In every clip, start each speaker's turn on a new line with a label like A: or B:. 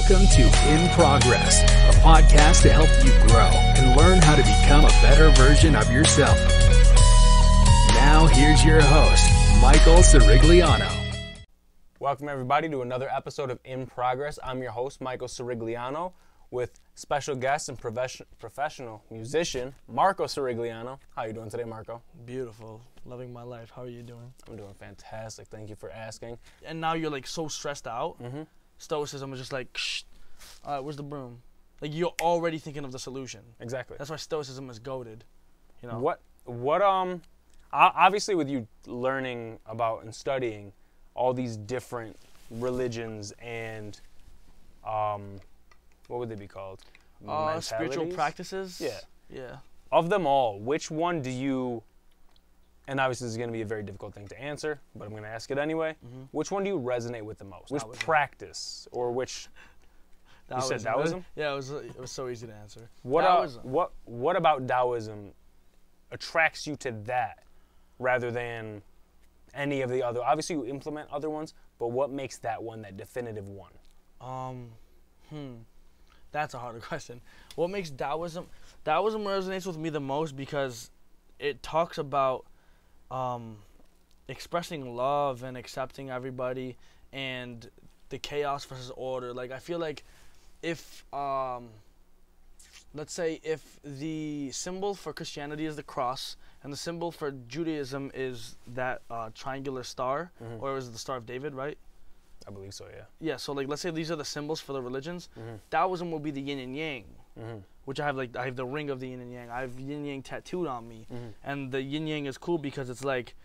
A: Welcome to In Progress, a podcast to help you grow and learn how to become a better version of yourself. Now here's your host, Michael Cirigliano.
B: Welcome everybody to another episode of In Progress. I'm your host, Michael Cirigliano, with special guest and professional musician, Marco Cirigliano. How are you doing today, Marco?
C: Beautiful. Loving my life. How are you doing?
B: I'm doing fantastic. Thank you for asking.
C: And now you're like so stressed out. Stoicism is just like, shh, all right, where's the broom? Like you're already thinking of the solution.
B: Exactly.
C: That's why Stoicism is goated. You know.
B: What obviously with you learning about and studying all these different religions and what would they be called?
C: Spiritual practices.
B: Yeah.
C: Yeah.
B: Of them all, which one do you, and obviously this is going to be a very difficult thing to answer, but I'm going to ask it anyway. Which one do you resonate with the most? Which practice or which? You said Taoism?
C: Yeah, it was so easy to answer.
B: What about Taoism attracts you to that rather than any of the other? Obviously you implement other ones, but what makes that one that definitive one?
C: That's a harder question. What makes Taoism resonates with me the most because it talks about expressing love and accepting everybody and the chaos versus order. Like I feel like if let's say if the symbol for Christianity is the cross and the symbol for Judaism is that triangular star, or is it the Star of David, right?
B: I believe so, yeah.
C: Yeah, so like let's say these are the symbols for the religions. Taoism will be the yin and yang, which I have the ring of the yin and yang. I have yin and yang tattooed on me, and the yin yang is cool because it's like,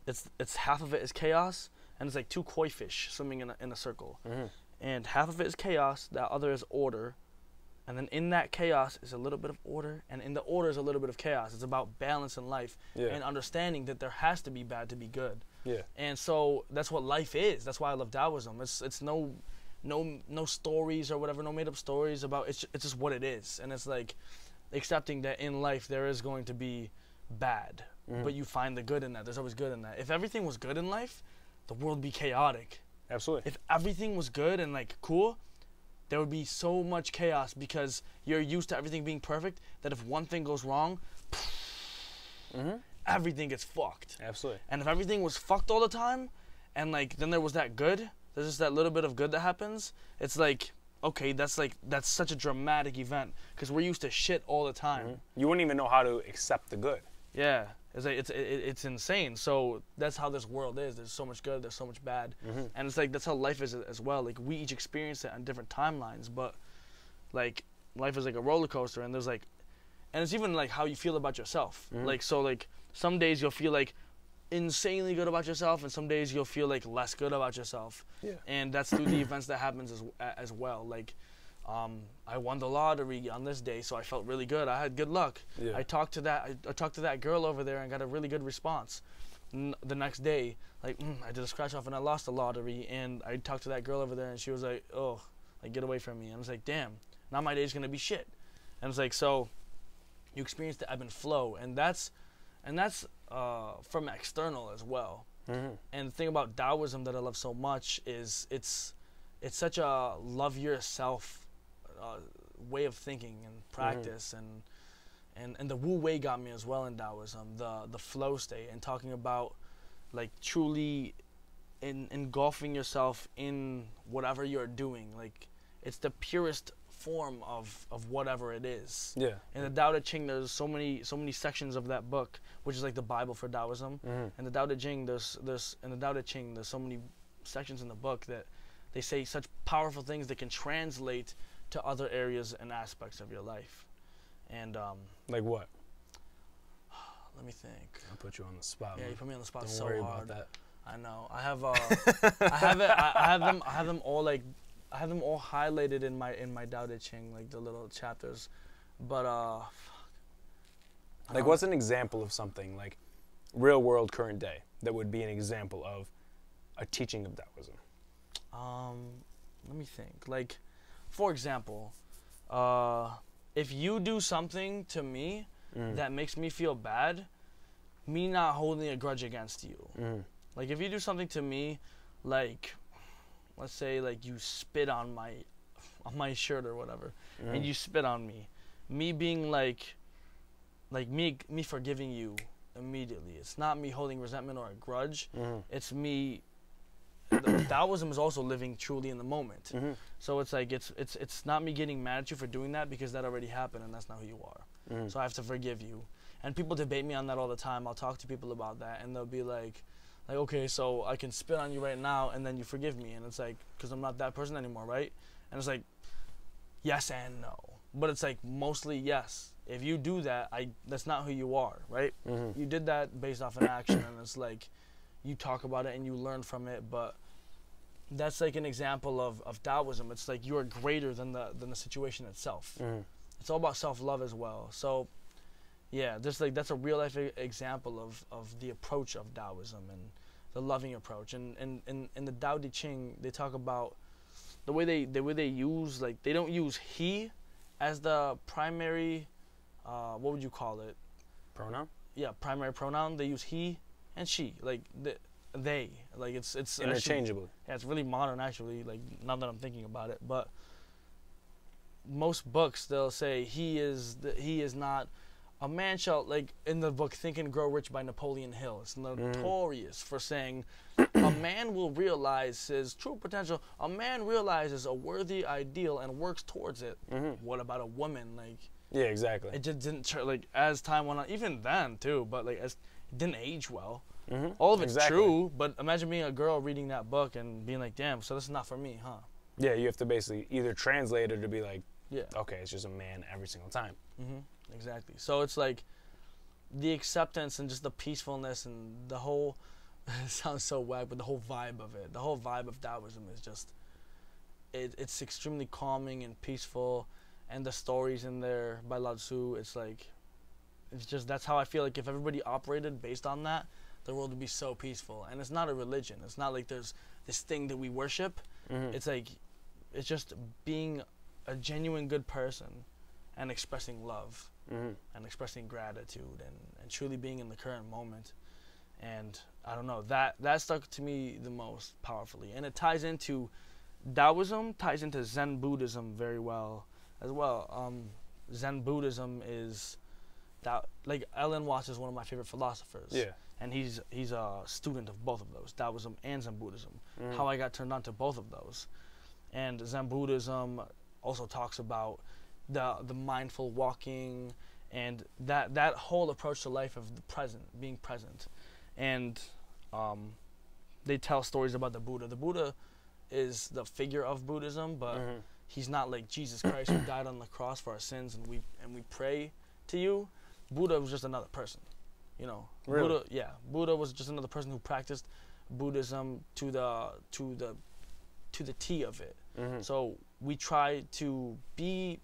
C: it's half of it is chaos, and it's like two koi fish swimming in a circle, and half of it is chaos, the other is order, and then in that chaos is a little bit of order, and in the order is a little bit of chaos. It's about balance in life and understanding that there has to be bad to be good. Yeah. And so that's what life is. That's why I love Taoism. It's no stories or whatever, no made up stories about. It's just what it is, and it's like accepting that in life there is going to be bad, but you find the good in that. There's always good in that. If everything was good in life, the world would be chaotic.
B: Absolutely.
C: If everything was good and like cool, there would be so much chaos because you're used to everything being perfect that if one thing goes wrong, everything gets fucked.
B: Absolutely.
C: And if everything was fucked all the time, and like then there was that good, there's just that little bit of good that happens. It's like, okay, that's such a dramatic event because we're used to shit all the time.
B: You wouldn't even know how to accept the good.
C: Yeah, it's insane. So that's how this world is. There's so much good, there's so much bad, and it's like that's how life is as well. Like we each experience it on different timelines, but like life is like a roller coaster, and there's like, and it's even like how you feel about yourself. Like so like. Some days you'll feel like insanely good about yourself, and some days you'll feel like less good about yourself. Yeah. And that's through the events that happens as well. Like, I won the lottery on this day, so I felt really good. I had good luck. Yeah. I talked to that girl over there and got a really good response. The next day, like I did a scratch off and I lost the lottery, and I talked to that girl over there and she was like, "Oh, like get away from me." And I was like, "Damn, now my day's gonna be shit." And it's like so, you experience the ebb and flow, and that's from external as well. And the thing about Taoism that I love so much is it's such a love yourself way of thinking and practice, and the Wu Wei got me as well in Taoism, the flow state, and talking about like truly engulfing yourself in whatever you're doing. Like it's the purest form of whatever it is. Yeah. In the Tao Te Ching, there's so many sections of that book, which is like the Bible for Taoism. And the Tao Te Ching, there's so many sections in the book that they say such powerful things that can translate to other areas and aspects of your life. And
B: like what?
C: Let me think.
B: I'll put you on the spot.
C: Yeah, you put me on the spot.
B: Don't
C: so
B: worry
C: hard.
B: about that.
C: I know. I have them all like. I have them all highlighted in my Tao Te Ching, like the little chapters, but
B: like what's an example of something like real world current day that would be an example of a teaching of Taoism?
C: Let me think. Like, for example, if you do something to me that makes me feel bad, me not holding a grudge against you. Like if you do something to me, like let's say like you spit on my my shirt or whatever, and you spit on me. Me being like me forgiving you immediately. It's not me holding resentment or a grudge. It's me. Taoism is also living truly in the moment. So it's like it's not me getting mad at you for doing that, because that already happened and that's not who you are. So I have to forgive you. And people debate me on that all the time. I'll talk to people about that, and they'll be like, okay, so I can spit on you right now and then you forgive me, and it's like, because I'm not that person anymore, right? And it's like, yes and no, but it's like mostly yes. If you do that, that's not who you are, right? You did that based off an action, and it's like you talk about it and you learn from it, but that's like an example of Taoism. It's like you are greater than the situation itself. It's all about self-love as well. So yeah, just like that's a real life example of the approach of Taoism and the loving approach. And in the Tao Te Ching, they talk about the way they use, like, they don't use he as the primary, what would you call it?
B: Pronoun?
C: Yeah, primary pronoun. They use he and she, like they, like it's
B: interchangeable.
C: Actually, yeah, it's really modern actually. Like, now that I'm thinking about it, but most books they'll say he is not. A man shall, like in the book Think and Grow Rich by Napoleon Hill, it's notorious for saying a man will realize his true potential. A man realizes a worthy ideal and works towards it. What about a woman? Like,
B: yeah, exactly.
C: It just didn't, like, as time went on, even then too, but like as it didn't age well. All of it's true, but imagine being a girl reading that book and being like, damn, so this is not for me, huh?
B: Yeah, you have to basically either translate it to be like,
C: yeah,
B: okay, it's just a man every single time.
C: Exactly. So it's like the acceptance and just the peacefulness and the whole, it sounds so whack, but the whole vibe of it, the whole vibe of Taoism is just, it's extremely calming and peaceful. And the stories in there by Lao Tzu, it's like, it's just, that's how I feel like if everybody operated based on that, the world would be so peaceful. And it's not a religion. It's not like there's this thing that we worship. It's like, it's just being a genuine good person and expressing love. And expressing gratitude and truly being in the current moment. And I don't know, that stuck to me the most powerfully. And it ties into Taoism, ties into Zen Buddhism very well as well. Zen Buddhism is that, like, Alan Watts is one of my favorite philosophers. Yeah. And he's a student of both of those, Taoism and Zen Buddhism. How I got turned on to both of those. And Zen Buddhism also talks about the mindful walking and that whole approach to life of the present, being present. And they tell stories about the Buddha. The Buddha is the figure of Buddhism, but he's not like Jesus Christ who died on the cross for our sins and we pray to you. Buddha was just another person, you know.
B: Really?
C: Buddha was just another person who practiced Buddhism to the T of it. So we try to be,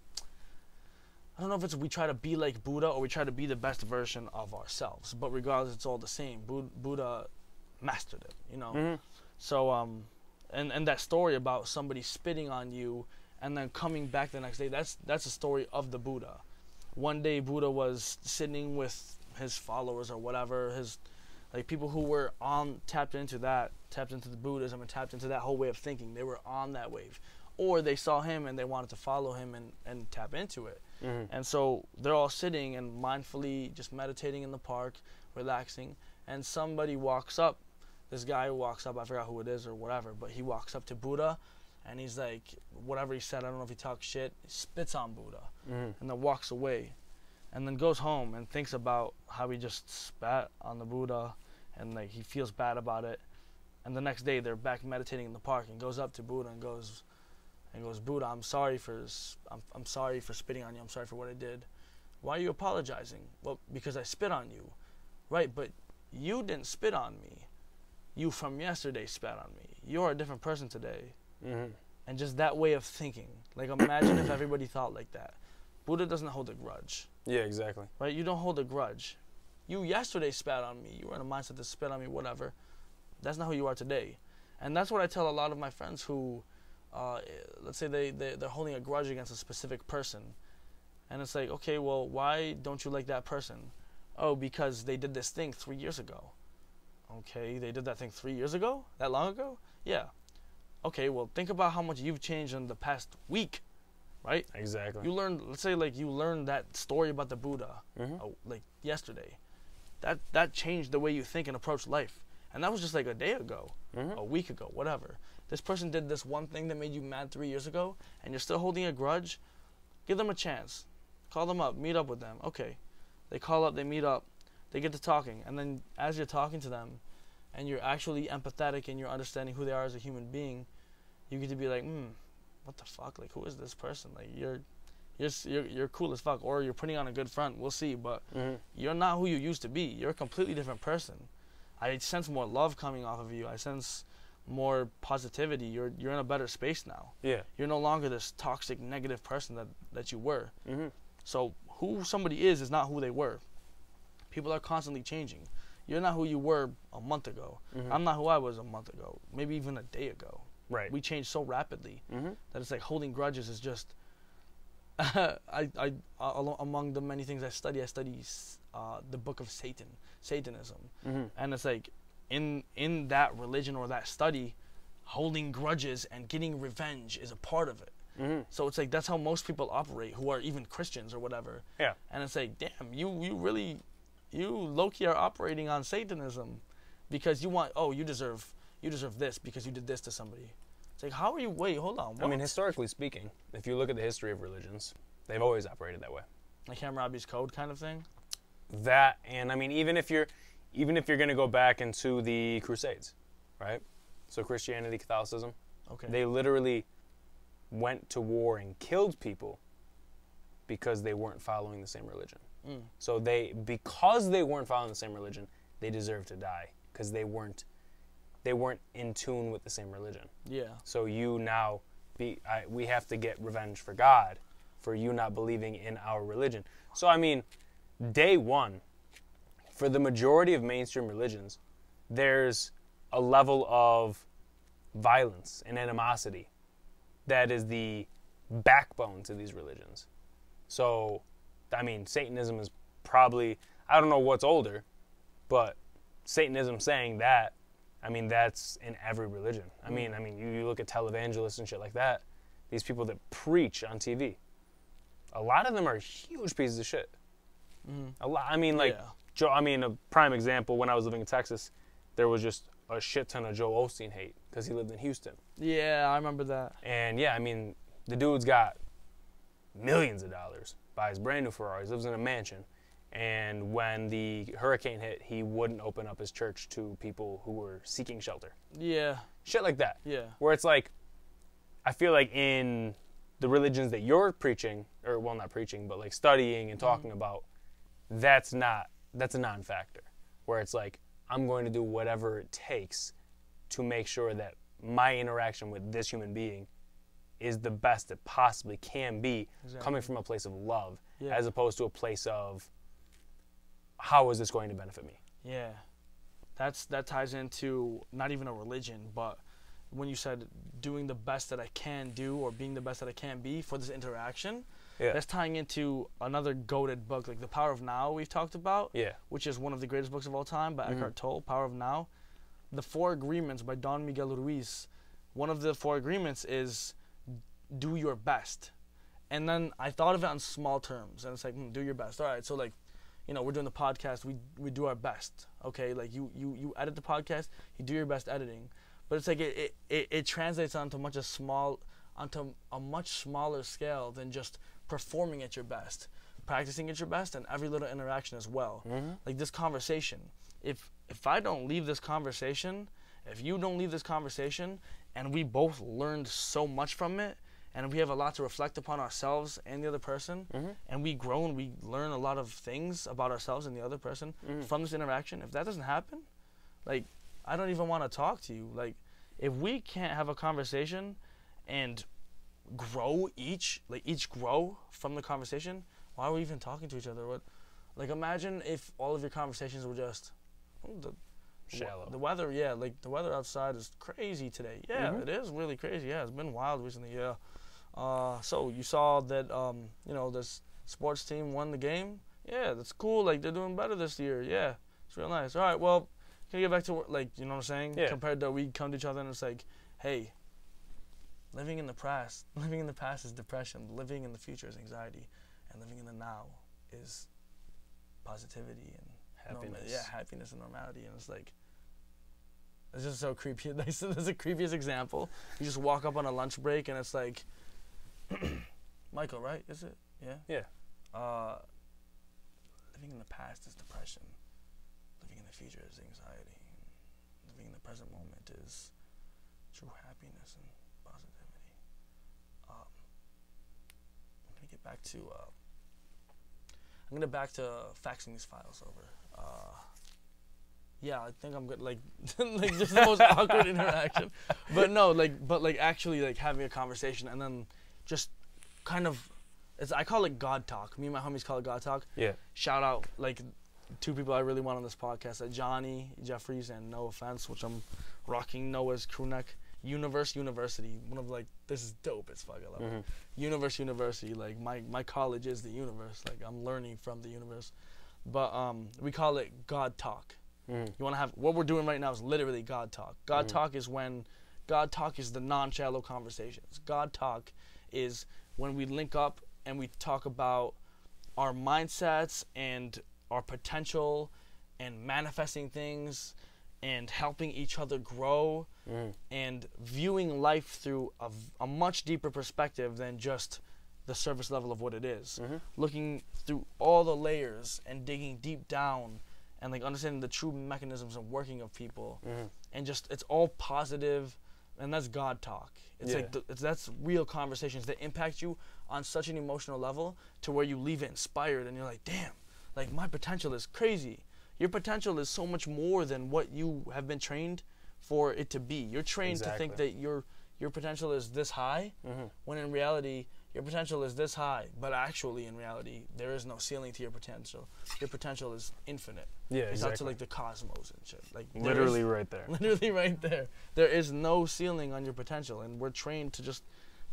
C: I don't know if it's we try to be like Buddha or we try to be the best version of ourselves, but regardless, it's all the same. Buddha mastered it, you know. So and that story about somebody spitting on you and then coming back the next day, that's a story of the Buddha. One day Buddha was sitting with his followers or whatever, his, like, people who were tapped into the Buddhism and tapped into that whole way of thinking. They were on that wave. Or they saw him and they wanted to follow him and tap into it. And so they're all sitting and mindfully just meditating in the park, relaxing, and somebody walks up. This guy walks up, I forgot who it is or whatever, but he walks up to Buddha and he's like, whatever he said, I don't know if he talks shit, he spits on Buddha and then walks away and then goes home and thinks about how he just spat on the Buddha and like he feels bad about it. And the next day they're back meditating in the park and goes up to Buddha and goes, Buddha, I'm sorry for spitting on you. I'm sorry for what I did. Why are you apologizing? Well, because I spit on you. Right, but you didn't spit on me. You from yesterday spat on me. You're a different person today. And just that way of thinking. Like, imagine if everybody thought like that. Buddha doesn't hold a grudge.
B: Yeah, exactly.
C: Right, you don't hold a grudge. You yesterday spat on me. You were in a mindset to spit on me, whatever. That's not who you are today. And that's what I tell a lot of my friends who, let's say they're holding a grudge against a specific person. And it's like, okay, well, why don't you like that person? Oh, because they did this thing 3 years ago. Okay, they did that thing 3 years ago? That long ago? Yeah. Okay, well, think about how much you've changed in the past week, right?
B: Exactly.
C: You learned, let's say, like, you learned that story about the Buddha, like, yesterday. That changed the way you think and approach life. And that was just, like, a day ago, a week ago, whatever. This person did this one thing that made you mad 3 years ago, and you're still holding a grudge. Give them a chance. Call them up. Meet up with them. Okay. They call up. They meet up. They get to talking. And then as you're talking to them, and you're actually empathetic and you're understanding who they are as a human being, you get to be like, what the fuck? Like, who is this person? Like, you're cool as fuck, or you're putting on a good front. We'll see, but you're not who you used to be. You're a completely different person. I sense more love coming off of you. I sense more positivity. You're in a better space now.
B: Yeah.
C: You're no longer this toxic, negative person that you were. So who somebody is not who they were. People are constantly changing. You're not who you were a month ago. I'm not who I was a month ago, maybe even a day ago.
B: Right.
C: We change so rapidly that it's like holding grudges is just. Among the many things I study the book of Satanism, and it's like in that religion or that study, holding grudges and getting revenge is a part of it. So it's like that's how most people operate who are even Christians or whatever. Yeah. And it's like, damn, you low-key are operating on Satanism because you want, you deserve this because you did this to somebody. It's like, how are you, wait, hold on. What?
B: I mean, historically speaking, if you look at the history of religions, they've always operated that way.
C: Like Hammurabi's Code kind of thing?
B: That, and I mean, even if you're going to go back into the Crusades, right? So Christianity, Catholicism, they literally went to war and killed people because they weren't following the same religion. So because they weren't following the same religion, they deserved to die because they weren't in tune with the same religion. Yeah. So we have to get revenge for God for you not believing in our religion. So I mean, day one, for the majority of mainstream religions, there's a level of violence and animosity that is the backbone to these religions. So, I mean, Satanism is probably, I don't know what's older, but Satanism saying that, I mean, that's in every religion. I mean, you look at televangelists and shit like that, these people that preach on TV, a lot of them are huge pieces of shit. A lot, I mean, like, a prime example, when I was living in Texas, there was just a shit ton of Joel Osteen hate because he lived in Houston.
C: Yeah, I remember that.
B: And yeah, I mean, the dude's got millions of dollars, buys brand new Ferraris, lives in a mansion. And when the hurricane hit, he wouldn't open up his church to people who were seeking shelter. Yeah. Shit like that. Yeah. Where it's like, I feel like in the religions that you're preaching, or well, not preaching, but like studying and talking about, that's a non-factor. Where it's like, I'm going to do whatever it takes to make sure that my interaction with this human being is the best it possibly can be, coming from a place of love, as opposed to a place of, how is this going to benefit me? Yeah, that ties into not even a religion, but when you said doing the best that I can do or being the best that I can be for this interaction, that's tying into another goated book, like The Power of Now we've talked about, which is one of the greatest books of all time by Eckhart Tolle, Power of Now. The 4 Agreements by Don Miguel Ruiz, one of the 4 agreements is do your best. And then I thought of it on small terms, and it's like, do your best. All right, so like, you know, we're doing the podcast, we do our best, okay? Like, you edit the podcast, you do your best editing. But it's like it translates onto a much smaller scale than just performing at your best, practicing at your best, and every little interaction as well. Like this conversation, if I don't leave this conversation, if you don't leave this conversation, and we both learned so much from it, and we have a lot to reflect upon ourselves and the other person, and we grow and we learn a lot of things about ourselves and the other person from this interaction, if that doesn't happen, like, I don't even want to talk to you. Like, if we can't have a conversation and grow each grow from the conversation, why are we even talking to each other? Like, imagine if all of your conversations were just shallow. The weather, like the weather outside is crazy today. Yeah, it is really crazy. Yeah, it's been wild recently. Yeah. So you saw that you know, this sports team won the game. Yeah, that's cool. Like, they're doing better this year. Yeah, it's real nice. All right, well, can you get back to work? Like, you know what I'm saying? Yeah. Compared to we come to each other and it's like, hey,
C: living in the past is depression. Living in the future is anxiety, and living in the now is positivity and
B: happiness.
C: Happiness and normality. And it's like, it's just so creepy. That's the creepiest example. You just walk up on a lunch break and it's like, Michael, right? Is it? Yeah.
B: Yeah.
C: Living in the past is depression. Living in the future is anxiety. Living in the present moment is true happiness and positivity. I'm gonna get back to. I'm gonna back to faxing these files over. Yeah, I think I'm good. Like, like just the most awkward interaction. But no, like actually like having a conversation and then just kind of. I call it God talk. Me and my homies call it God talk.
B: Yeah.
C: Shout out, like, 2 people I really want on this podcast, Johnny Jeffries and No Offense, which I'm rocking Noah's crew neck. University. One of, like, this is dope as fuck. I love it. University. Like, my college is the universe. Like, I'm learning from the universe. But we call it God talk. You want to have, what we're doing right now is literally God talk. God talk is the non-shallow conversations. God talk is when we link up and we talk about our mindsets and our potential and manifesting things and helping each other grow and viewing life through a much deeper perspective than just the surface level of what it is. Looking through all the layers and digging deep down and like understanding the true mechanisms of working of people and just it's all positive. And that's God talk. It's like that's real conversations that impact you on such an emotional level to where you leave it inspired and you're like, damn, like my potential is crazy. Your potential is so much more than what you have been trained for it to be. You're trained to think that your potential is this high, when in reality your potential is this high. But actually, in reality, there is no ceiling to your potential. Your potential is infinite.
B: Yeah,
C: it's
B: exactly.
C: out to like the cosmos and shit. Like
B: literally right there.
C: Literally right there. There is no ceiling on your potential, and we're trained to just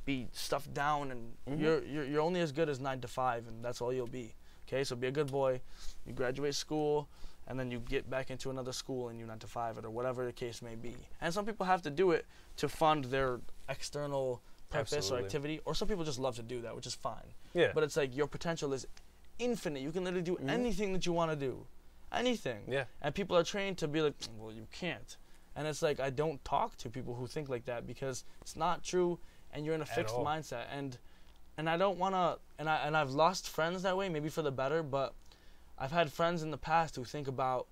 C: be stuffed down. And you're only as good as 9 to 5, and that's all you'll be. Okay, so be a good boy. You graduate school, and then you get back into another school, and you 9 to 5 it or whatever the case may be. And some people have to do it to fund their external purpose or activity, or some people just love to do that, which is fine.
B: Yeah.
C: But it's like your potential is infinite. You can literally do anything that you want to do. Anything. Yeah. And people are trained to be like, well, you can't. And it's like, I don't talk to people who think like that because it's not true and you're in a fixed mindset. And I don't want to, and I've lost friends that way, maybe for the better, but I've had friends in the past who think about,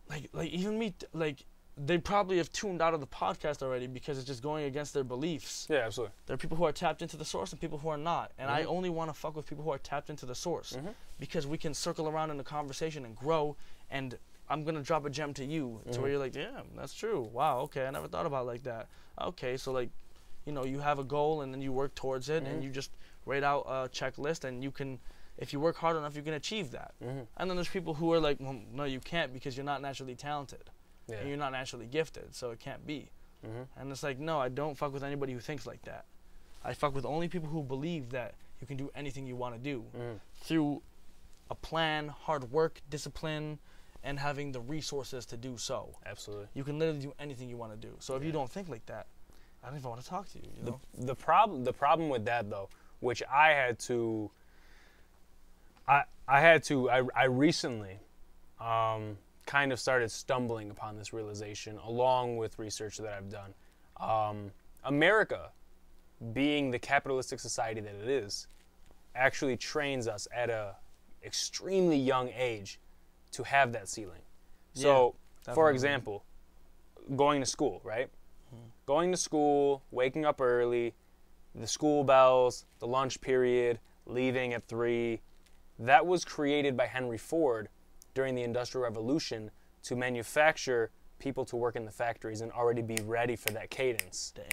C: like even me, like, they probably have tuned out of the podcast already because it's just going against their beliefs.
B: Yeah, absolutely.
C: There are people who are tapped into the source and people who are not. And I only want to fuck with people who are tapped into the source because we can circle around in the conversation and grow. And I'm going to drop a gem to you to where you're like, yeah, that's true. Wow, okay, I never thought about it like that. Okay, so like, you know, you have a goal and then you work towards it and you just write out a checklist and you can, if you work hard enough, you can achieve that. And then there's people who are like, well, no, you can't because you're not naturally talented. Yeah. And you're not naturally gifted, so it can't be. And it's like, no, I don't fuck with anybody who thinks like that. I fuck with only people who believe that you can do anything you want to do through a plan, hard work, discipline, and having the resources to do so.
B: Absolutely.
C: You can literally do anything you want to do. So if you don't think like that, I don't even want to talk to you. You know?
B: The problem with that though, which I recently kind of started stumbling upon this realization along with research that I've done. America, being the capitalistic society that it is, actually trains us at a extremely young age to have that ceiling. So, for example, going to school, right? Going to school, waking up early, the school bells, the lunch period, leaving at 3, that was created by Henry Ford during the Industrial Revolution to manufacture people to work in the factories and already be ready for that cadence.
C: Damn.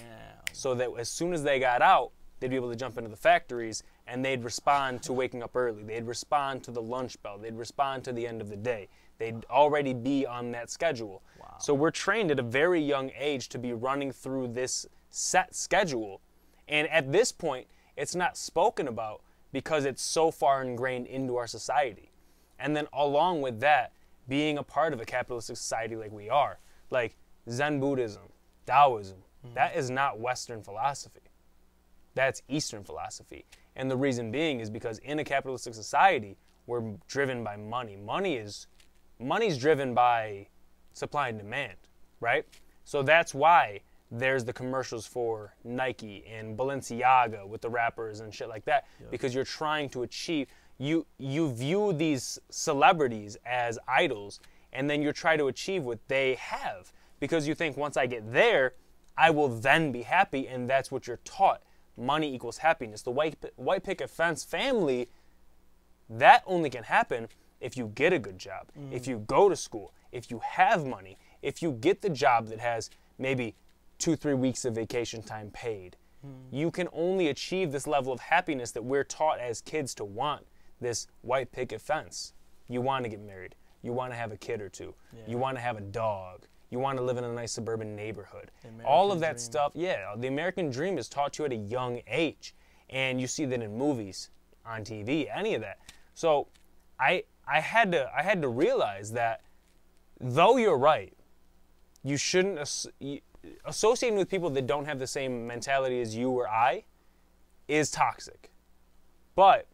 B: So that as soon as they got out, they'd be able to jump into the factories and they'd respond to waking up early. They'd respond to the lunch bell. They'd respond to the end of the day. They'd already be on that schedule. Wow. So we're trained at a very young age to be running through this set schedule. And at this point, it's not spoken about because it's so far ingrained into our society. And then along with that, being a part of a capitalistic society like we are, like Zen Buddhism, Taoism, That is not Western philosophy. That's Eastern philosophy. And the reason being is because in a capitalistic society, we're driven by money. Money's driven by supply and demand, right? So that's why there's the commercials for Nike and Balenciaga with the rappers and shit like that, because you're trying to achieve, you view these celebrities as idols, and then you're trying to achieve what they have, because you think once I get there, I will then be happy, and that's what you're taught. Money equals happiness. The white picket fence family, that only can happen if you get a good job, if you go to school, if you have money, if you get the job that has maybe 2-3 weeks of vacation time paid. You can only achieve this level of happiness that we're taught as kids to want, this white picket fence. You want to get married. You want to have a kid or two. You want to have a dog. You want to live in a nice suburban neighborhood. All of that stuff, the American dream is taught to you at a young age. And you see that in movies, on TV, any of that. So I had to realize that though you're right, you shouldn't associating with people that don't have the same mentality as you or I is toxic. But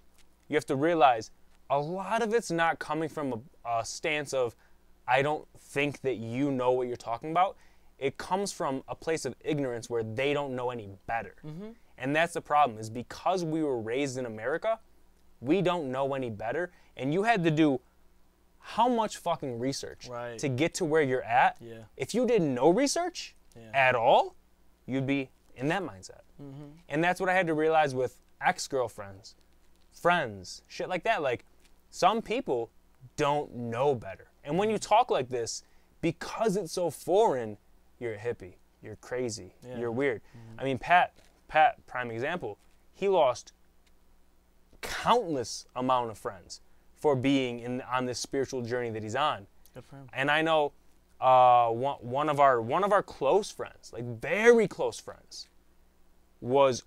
B: you have to realize a lot of it's not coming from a stance of, I don't think that you know what you're talking about. It comes from a place of ignorance where they don't know any better. And that's the problem, is because we were raised in America, we don't know any better. And you had to do how much fucking research to get to where you're at. If you did no research at all, you'd be in that mindset. And that's what I had to realize with ex-girlfriends, friends, shit like that. Like, some people don't know better. And when you talk like this, because it's so foreign, you're a hippie, you're crazy, you're weird. I mean, Pat, prime example, he lost countless amount of friends for being on this spiritual journey that he's on.
C: Good for him.
B: And I know one of our close friends, like very close friends, was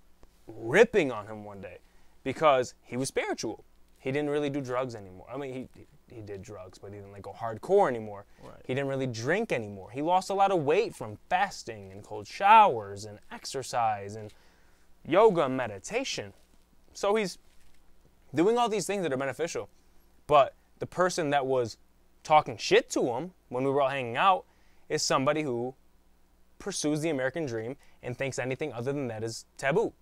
B: ripping on him one day because he was spiritual. He didn't really do drugs anymore. I mean, he did drugs, but he didn't like go hardcore anymore. He didn't really drink anymore. He lost a lot of weight from fasting and cold showers and exercise and yoga and meditation. So he's doing all these things that are beneficial. But the person that was talking shit to him when we were all hanging out is somebody who pursues the American dream and thinks anything other than that is taboo.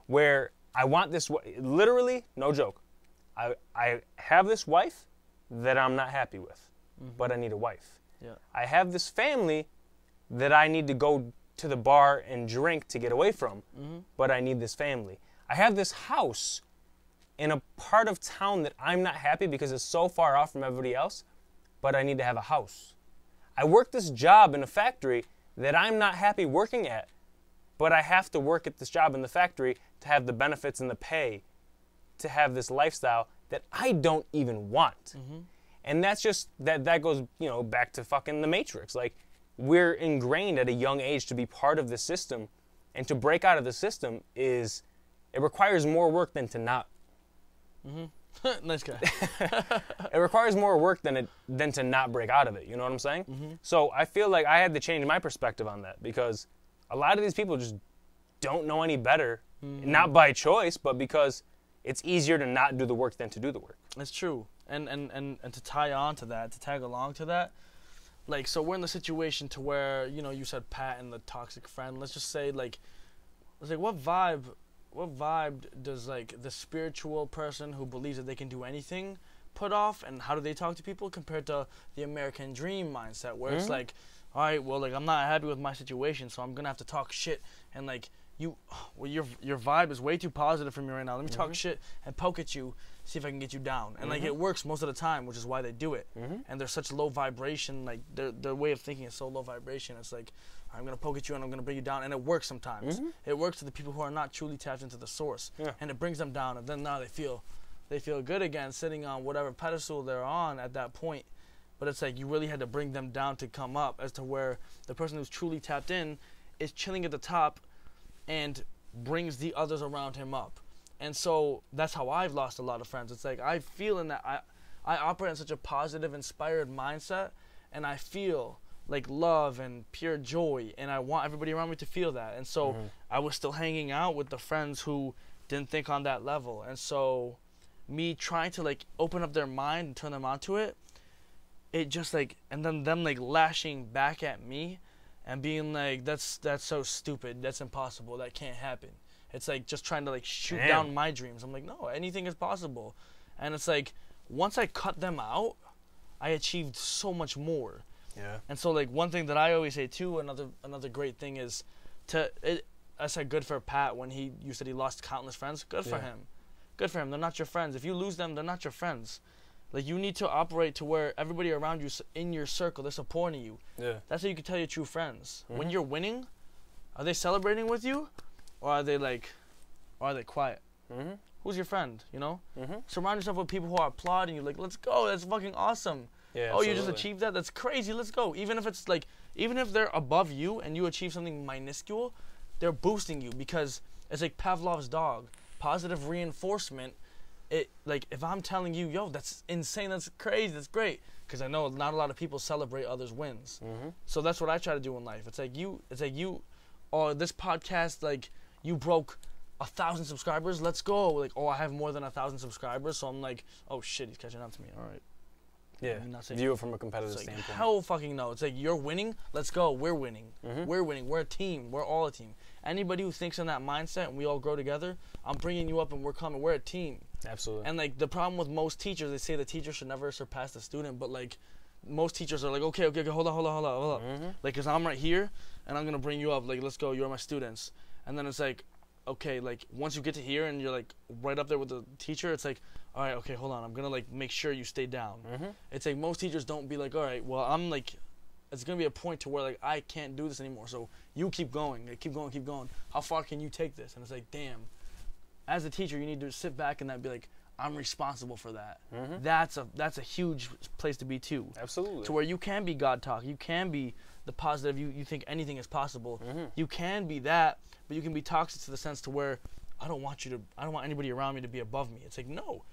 B: Where I want this, literally, no joke, I have this wife that I'm not happy with, but I need a wife. I have this family that I need to go to the bar and drink to get away from, but I need this family. I have this house in a part of town that I'm not happy because it's so far off from everybody else, but I need to have a house. I work this job in a factory that I'm not happy working at, but I have to work at this job in the factory to have the benefits and the pay to have this lifestyle that I don't even want. And that's just, that goes, you know, back to fucking the Matrix. Like, we're ingrained at a young age to be part of the system, and to break out of the system it requires more work than to not.
C: Nice guy.
B: It requires more work than to not break out of it. You know what I'm saying? So I feel like I had to change my perspective on that, because a lot of these people just don't know any better, not by choice, but because it's easier to not do the work than to do the work.
C: That's true. And to tie on to that, to tag along to that, like, so we're in the situation to where, you know, you said Pat and the toxic friend. Let's just say, like, what vibe does, like, the spiritual person who believes that they can do anything put off, and how do they talk to people compared to the American dream mindset, where it's like, all right, well, like, I'm not happy with my situation, so I'm gonna have to talk shit, and like, your vibe is way too positive for me right now. Let me talk shit and poke at you, see if I can get you down. And like, it works most of the time, which is why they do it. And they're such low vibration, like their way of thinking is so low vibration. It's like, I'm gonna poke at you and I'm gonna bring you down, and it works sometimes. It works to the people who are not truly tapped into the source, and it brings them down, and then now they feel good again, sitting on whatever pedestal they're on at that point. But it's like, you really had to bring them down to come up, as to where the person who's truly tapped in is chilling at the top and brings the others around him up. And so that's how I've lost a lot of friends. It's like, I feel in that I operate in such a positive, inspired mindset, and I feel like love and pure joy, and I want everybody around me to feel that. And so I was still hanging out with the friends who didn't think on that level. And so me trying to like open up their mind and turn them onto it, it just like, and then them like lashing back at me and being like, that's so stupid, that's impossible, that can't happen. It's like just trying to like shoot down my dreams. I'm like, no, anything is possible. And it's like, once I cut them out, I achieved so much more.
B: Yeah.
C: And so like one thing that I always say too, another great thing is I said good for Pat when you said he lost countless friends. Good for him. Good for him. They're not your friends. If you lose them, they're not your friends. Like, you need to operate to where everybody around you in your circle, they're supporting you.
B: Yeah.
C: That's how you can tell your true friends. When you're winning, are they celebrating with you, or are they quiet? Who's your friend? You know. Surround yourself with people who are applauding you. Like, let's go. That's fucking awesome.
B: Yeah.
C: Oh, you just achieved that? That's crazy. Let's go. Even if they're above you and you achieve something minuscule, they're boosting you, because it's like Pavlov's dog. Positive reinforcement. If I'm telling you, yo, that's insane, that's crazy, that's great, because I know not a lot of people celebrate others' wins. So that's what I try to do in life. It's like you, or this podcast, like, you broke 1,000 subscribers. Let's go. Like, oh, I have more than 1,000 subscribers, so I'm like, oh shit, he's catching up to me. All right.
B: Yeah. View it from a competitive standpoint.
C: Hell fucking no. It's like, you're winning. Let's go. We're winning. We're winning. We're a team. We're all a team. Anybody who thinks in that mindset and we all grow together, I'm bringing you up and we're coming. We're a team.
B: Absolutely.
C: And like the problem with most teachers, they say the teacher should never surpass the student, but like most teachers are like, okay, hold on. Like, cause I'm right here and I'm gonna bring you up. Like, let's go. You're my students. And then it's like, okay, like once you get to here and you're like right up there with the teacher, it's like, all right, okay, hold on, I'm gonna like make sure you stay down. It's like most teachers don't be like, all right, well, I'm like, it's gonna be a point to where like I can't do this anymore, so you keep going, like, keep going. How far can you take this? And it's like, damn, as a teacher, you need to sit back and be like, I'm responsible for that. That's a huge place to be too.
B: Absolutely. To
C: where you can be God talk, you can be the positive. You think anything is possible. You can be that, but you can be toxic to the sense to where I don't want anybody around me to be above me. It's like, no.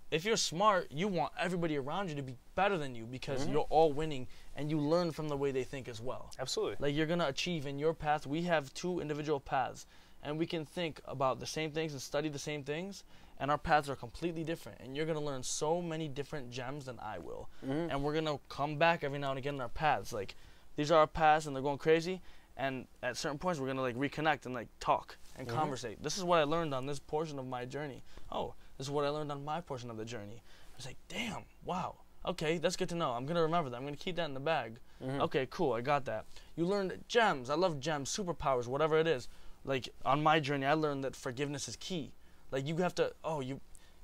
C: If you're smart, you want everybody around you to be better than you, because you're all winning and you learn from the way they think as well.
B: Absolutely.
C: Like, you're going to achieve in your path. We have two individual paths, and we can think about the same things and study the same things, and our paths are completely different. And you're going to learn so many different gems than I will. And we're going to come back every now and again in our paths. Like, these are our paths and they're going crazy, and at certain points we're going to like reconnect and like talk and conversate. This is what I learned on this portion of my journey. Oh, this is what I learned on my portion of the journey. I was like, damn, wow, okay, that's good to know. I'm going to remember that. I'm going to keep that in the bag. Okay, cool, I got that. You learned gems. I love gems, superpowers, whatever it is. Like, on my journey, I learned that forgiveness is key. Like, you have to,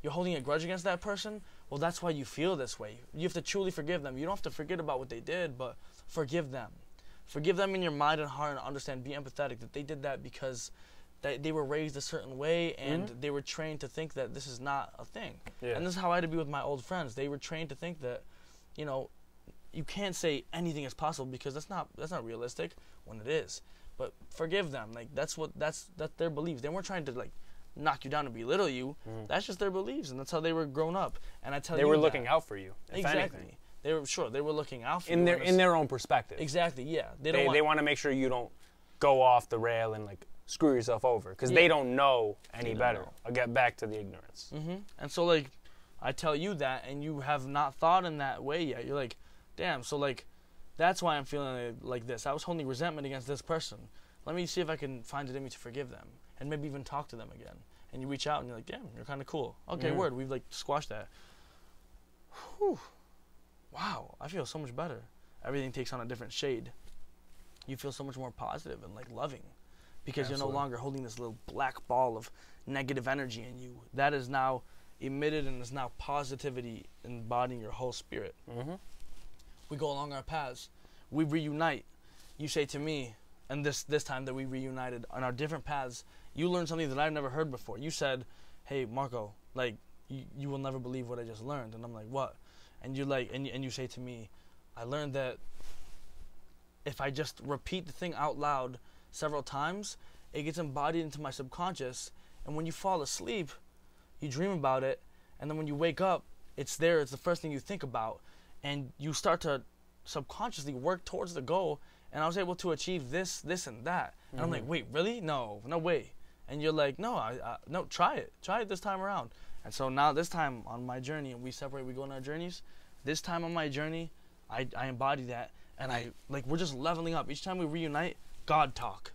C: you're holding a grudge against that person? Well, that's why you feel this way. You have to truly forgive them. You don't have to forget about what they did, but forgive them. Forgive them in your mind and heart, and understand, be empathetic, that they did that because they were raised a certain way, and they were trained to think that this is not a thing. Yeah. And this is how I had to be with my old friends. They were trained to think that, you know, you can't say anything is possible, because that's not realistic when it is. But forgive them. Like, that's their beliefs. They weren't trying to like knock you down and belittle you. That's just their beliefs, and that's how they were grown up. And I tell you,
B: they were looking out for you.
C: Exactly.
B: Anything.
C: They were looking out for
B: you
C: in
B: their own perspective.
C: Exactly. Yeah.
B: They want to make sure you don't go off the rail and like screw yourself over, because they don't know any better. I'll get back to the ignorance.
C: And so like, I tell you that, and you have not thought in that way yet. You're like, damn. So like, that's why I'm feeling like this. I was holding resentment against this person. Let me see if I can find it in me to forgive them, and maybe even talk to them again. And you reach out and you're like, damn, you're kind of cool. Okay, word. We've like squashed that. Whew. Wow, I feel so much better. Everything takes on a different shade. You feel so much more positive and like loving, because you're no longer holding this little black ball of negative energy in you. That is now emitted and is now positivity embodying your whole spirit. We go along our paths. We reunite. You say to me, and this time that we reunited on our different paths, you learned something that I've never heard before. You said, hey, Marco, like, you will never believe what I just learned. And I'm like, what? And you like, and you say to me, I learned that if I just repeat the thing out loud several times, it gets embodied into my subconscious. And when you fall asleep, you dream about it. And then when you wake up, it's there. It's the first thing you think about. And you start to subconsciously worked towards the goal, and I was able to achieve this, and that. And I'm like, wait, really? No way. And you're like, no, no, try it this time around. And so now this time on my journey, and we go on our journeys. This time on my journey, I embody that, and we're just leveling up. Each time we reunite, God talk.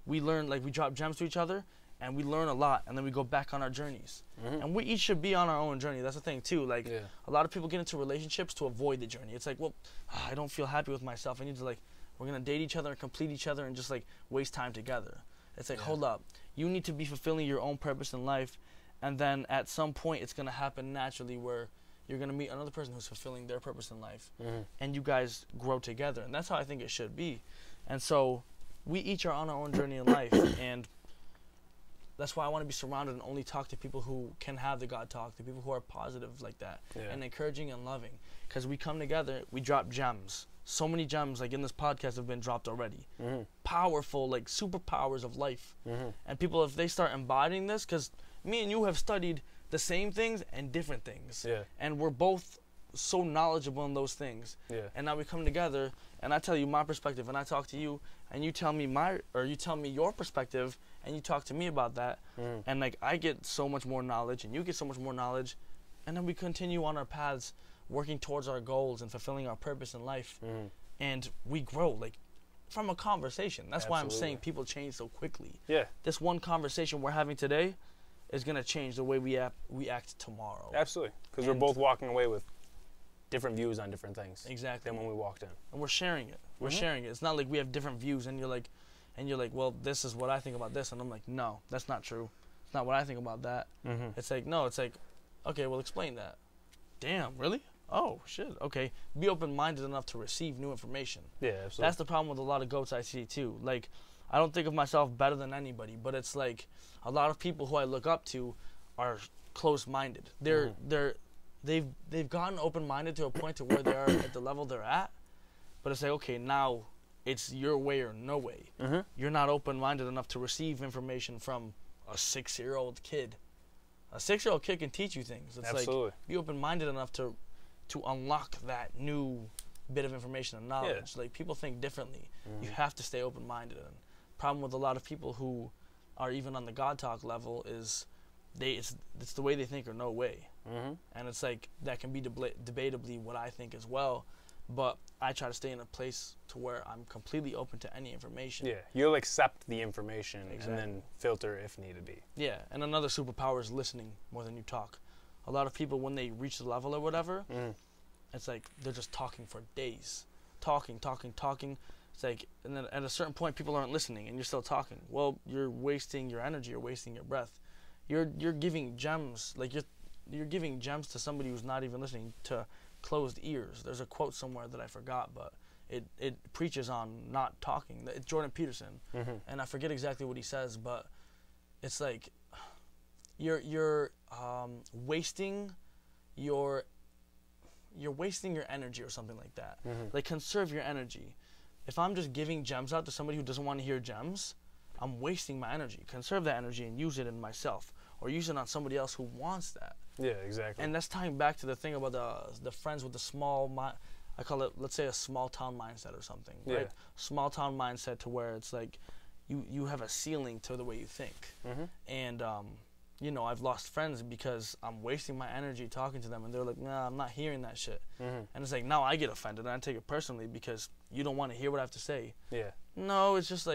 C: We learn, we drop gems to each other, and we learn a lot, and then we go back on our journeys. And we each should be on our own journey. That's the thing too. A lot of people get into relationships to avoid the journey. It's like, well, I don't feel happy with myself. I need to we're gonna date each other and complete each other and just waste time together. It's like, hold up, you need to be fulfilling your own purpose in life, and then at some point it's gonna happen naturally where you're gonna meet another person who's fulfilling their purpose in life, and you guys grow together. And that's how I think it should be. And so we each are on our own journey in life, and that's why I want to be surrounded and only talk to people who can have the God talk, to people who are positive like that, and encouraging and loving. Because we come together, we drop gems. So many gems, in this podcast, have been dropped already. Powerful, superpowers of life. And people, if they start embodying this, because me and you have studied the same things and different things. And we're both so knowledgeable in those things. And now we come together, and I tell you my perspective, and I talk to you, and you tell me you tell me your perspective, and you talk to me about that. And I get so much more knowledge, and you get so much more knowledge, and then we continue on our paths, working towards our goals and fulfilling our purpose in life. And we grow from a conversation. That's why I'm saying people change so quickly. This one conversation we're having today is going to change the way we act tomorrow.
B: Absolutely. Because we're both walking away with different views on different things.
C: Exactly.
B: Than when we walked in.
C: And we're sharing it. We're sharing it. It's not like we have different views and you're like, well, this is what I think about this. And I'm like, no, that's not true. It's not what I think about that. It's like, no, it's like, okay, well, explain that. Damn, really? Oh, shit. Okay. Be open-minded enough to receive new information.
B: Yeah, absolutely.
C: That's the problem with a lot of goats I see, too. I don't think of myself better than anybody, but it's a lot of people who I look up to are close-minded. They've gotten open-minded to a point to where they are at the level they're at, but it's like, okay, now it's your way or no way. You're not open-minded enough to receive information from a 6-year-old kid. A 6-year-old kid can teach you things. It's
B: absolutely.
C: Be open-minded enough to unlock that new bit of information and knowledge. People think differently. You have to stay open-minded. And problem with a lot of people who are even on the God talk level is it's the way they think or no way. And it's that can be debatably what I think as well, but I try to stay in a place to where I'm completely open to any information.
B: You'll accept the information and then filter if needed be.
C: And another superpower is listening more than you talk. A lot of people, when they reach the level or whatever, it's they're just talking for days. Talking. It's and then at a certain point, people aren't listening, and you're still talking. Well, you're wasting your energy. You're wasting your breath. You're giving gems, you're giving gems to somebody who's not even listening, to closed ears. There's a quote somewhere that I forgot, but it preaches on not talking. It's Jordan Peterson, and I forget exactly what he says, but it's you're wasting your energy or something like that. Conserve your energy. If I'm just giving gems out to somebody who doesn't want to hear gems, I'm wasting my energy. Conserve that energy and use it in myself, or use it on somebody else who wants that.
B: Yeah, exactly.
C: And that's tying back to the thing about the friends with the small mind. I call it, let's say, a small town mindset or something. Right? Small town mindset, to where it's you have a ceiling to the way you think. And I've lost friends because I'm wasting my energy talking to them, and they're like, nah, I'm not hearing that shit. And it's now I get offended, and I take it personally because you don't want to hear what I have to say. No, it's just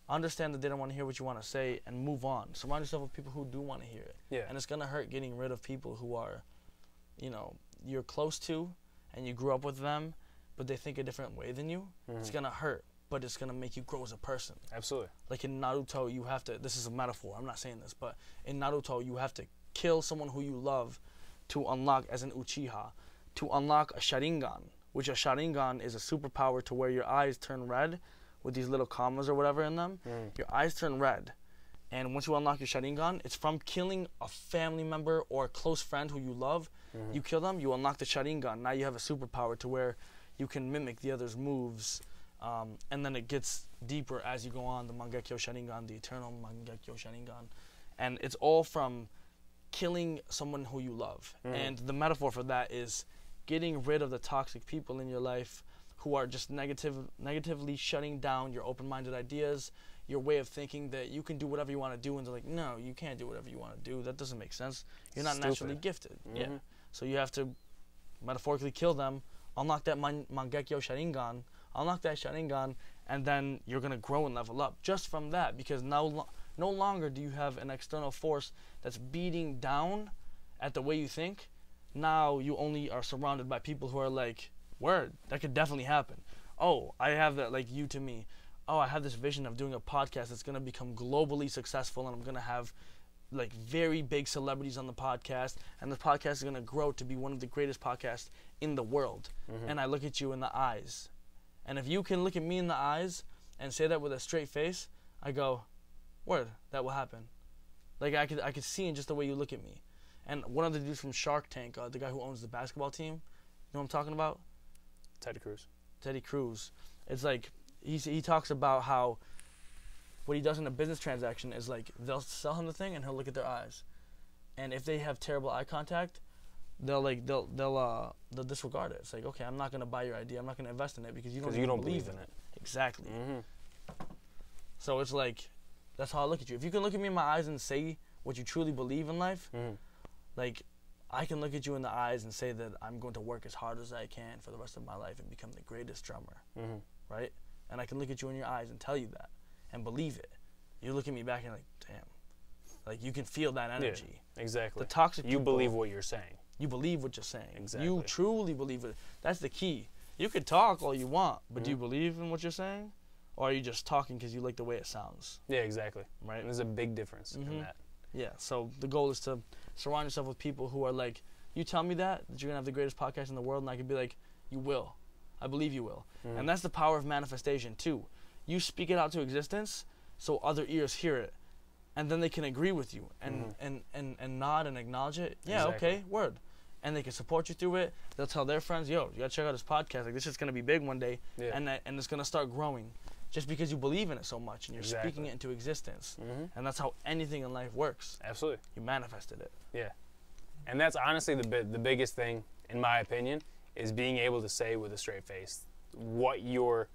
C: understand that they don't want to hear what you want to say and move on. Surround yourself with people who do want to hear it. And it's going to hurt getting rid of people who are, you're close to and you grew up with them, but they think a different way than you. It's going to hurt, but it's going to make you grow as a person.
B: Absolutely.
C: In Naruto, you have to, this is a metaphor, I'm not saying this, but in Naruto, you have to kill someone who you love to unlock, as an Uchiha, to unlock a Sharingan, which a Sharingan is a superpower to where your eyes turn red with these little commas or whatever in them. Your eyes turn red. And once you unlock your Sharingan, it's from killing a family member or a close friend who you love. You kill them, you unlock the Sharingan. Now you have a superpower to where you can mimic the other's moves. And then it gets deeper as you go on, the Mangekyo Sharingan, the eternal Mangekyo Sharingan. And it's all from killing someone who you love. And the metaphor for that is getting rid of the toxic people in your life who are just negatively shutting down your open-minded ideas, your way of thinking that you can do whatever you want to do, and they're like, no, you can't do whatever you want to do. That doesn't make sense. You're not naturally gifted. Yeah. So you have to metaphorically kill them, unlock that Mangekyo Sharingan, unlock that Sharingan, and then you're going to grow and level up just from that, because no longer do you have an external force that's beating down at the way you think. Now you only are surrounded by people who are like, word, that could definitely happen. Oh, I have that, like you to me. Oh, I have this vision of doing a podcast that's going to become globally successful, and I'm going to have like very big celebrities on the podcast, and the podcast is going to grow to be one of the greatest podcasts in the world. And I look at you in the eyes. And if you can look at me in the eyes and say that with a straight face, I go, word, that will happen. Like I could see in just the way you look at me. And one of the dudes from Shark Tank, the guy who owns the basketball team, you know what I'm talking about? Teddy Cruz. It's like he talks about how what he does in a business transaction is like they'll sell him the thing and he'll look at their eyes, and if they have terrible eye contact, they'll disregard it. It's like, okay, I'm not gonna buy your idea. I'm not gonna invest in it because you don't believe in it. Exactly. So it's like that's how I look at you. If you can look at me in my eyes and say what you truly believe in life, like I can look at you in the eyes and say that I'm going to work as hard as I can for the rest of my life and become the greatest drummer, right? And I can look at you in your eyes and tell you that and believe it. You look at me back and like, damn. Like you can feel that energy.
B: Yeah, exactly.
C: The toxic people,
B: you believe what you're saying.
C: You believe what you're saying.
B: Exactly.
C: You truly believe it. That's the key. You could talk all you want, but do you believe in what you're saying? Or are you just talking because you like the way it sounds?
B: Yeah, exactly.
C: Right?
B: And there's a big difference in that.
C: Yeah, so the goal is to surround yourself with people who are like, you tell me that you're going to have the greatest podcast in the world, and I can be like, you will. I believe you will. And that's the power of manifestation, too. You speak it out to existence so other ears hear it, and then they can agree with you and nod and acknowledge it. Yeah,
B: Exactly.
C: okay, word. And they can support you through it. They'll tell their friends, yo, you got to check out this podcast. Like, this is going to be big one day, and it's going to start growing. Just because you believe in it so much and you're speaking it into existence. And that's how anything in life works.
B: Absolutely.
C: You manifested it.
B: Yeah. And that's honestly the biggest thing, in my opinion, is being able to say with a straight face what your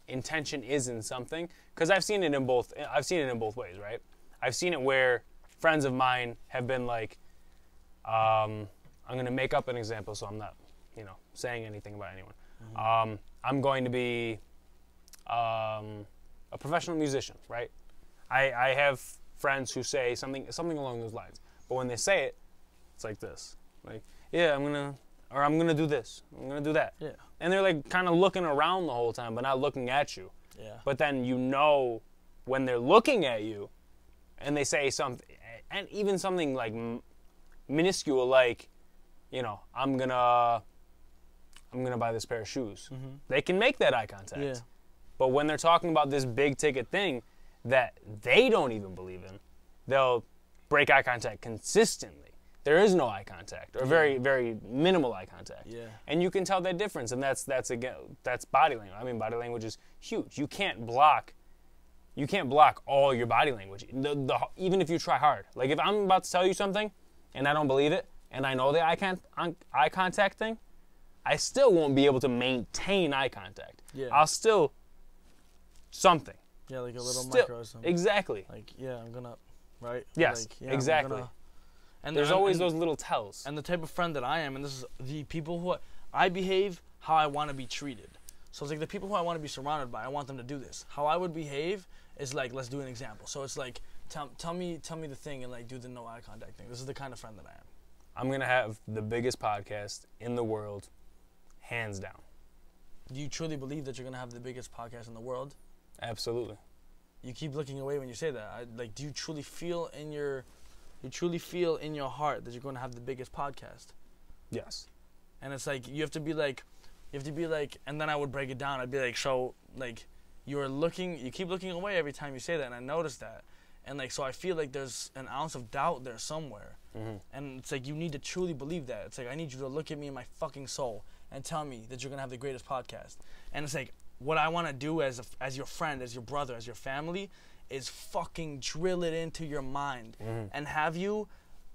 B: intention is in something. Because I've seen it in both ways, right? I've seen it where friends of mine have been like, I'm going to make up an example so I'm not, saying anything about anyone. I'm going to be a professional musician, right? I have friends who say something along those lines, but when they say it, it's like this, like, yeah, I'm gonna do this, I'm gonna do that,
C: Yeah.
B: and they're like kind of looking around the whole time, but not looking at you.
C: Yeah.
B: But then when they're looking at you, and they say something, and even something like minuscule, like, I'm gonna buy this pair of shoes. They can make that eye contact.
C: Yeah.
B: But when they're talking about this big ticket thing that they don't even believe in, they'll break eye contact consistently. There is no eye contact, or very, very minimal eye contact.
C: Yeah.
B: And you can tell that difference, and that's body language. I mean, body language is huge. You can't block all your body language, even if you try hard. Like if I'm about to tell you something and I don't believe it, and I know the eye contact thing, I still won't be able to maintain eye contact.
C: Yeah.
B: I'll still something.
C: Yeah, like a little
B: Still,
C: micro or something.
B: exactly.
C: Like, yeah, I'm gonna, right?
B: Yes,
C: like, yeah,
B: exactly.
C: And
B: there's always those little tells.
C: And the type of friend that I am, and this is the people who I behave how I want to be treated. So it's like the people who I want to be surrounded by, I want them to do this. How I would behave is like, let's do an example. So it's like, tell me the thing and like do the no eye contact thing. This is the kind of friend that I am.
B: I'm gonna have the biggest podcast in the world, hands down.
C: Do you truly believe that you're gonna have the biggest podcast in the world?
B: Absolutely.
C: You keep looking away when you say that. Do you truly feel in your heart that you're going to have the biggest podcast?
B: Yes.
C: And it's like you have to be like, and then I would break it down. I'd be like, so like you keep looking away every time you say that, and I noticed that, and like so I feel like there's an ounce of doubt there somewhere, and it's like you need to truly believe that. It's like I need you to look at me in my fucking soul and tell me that you're gonna have the greatest podcast. And it's like what I want to do as your friend, as your brother, as your family, is fucking drill it into your mind and have you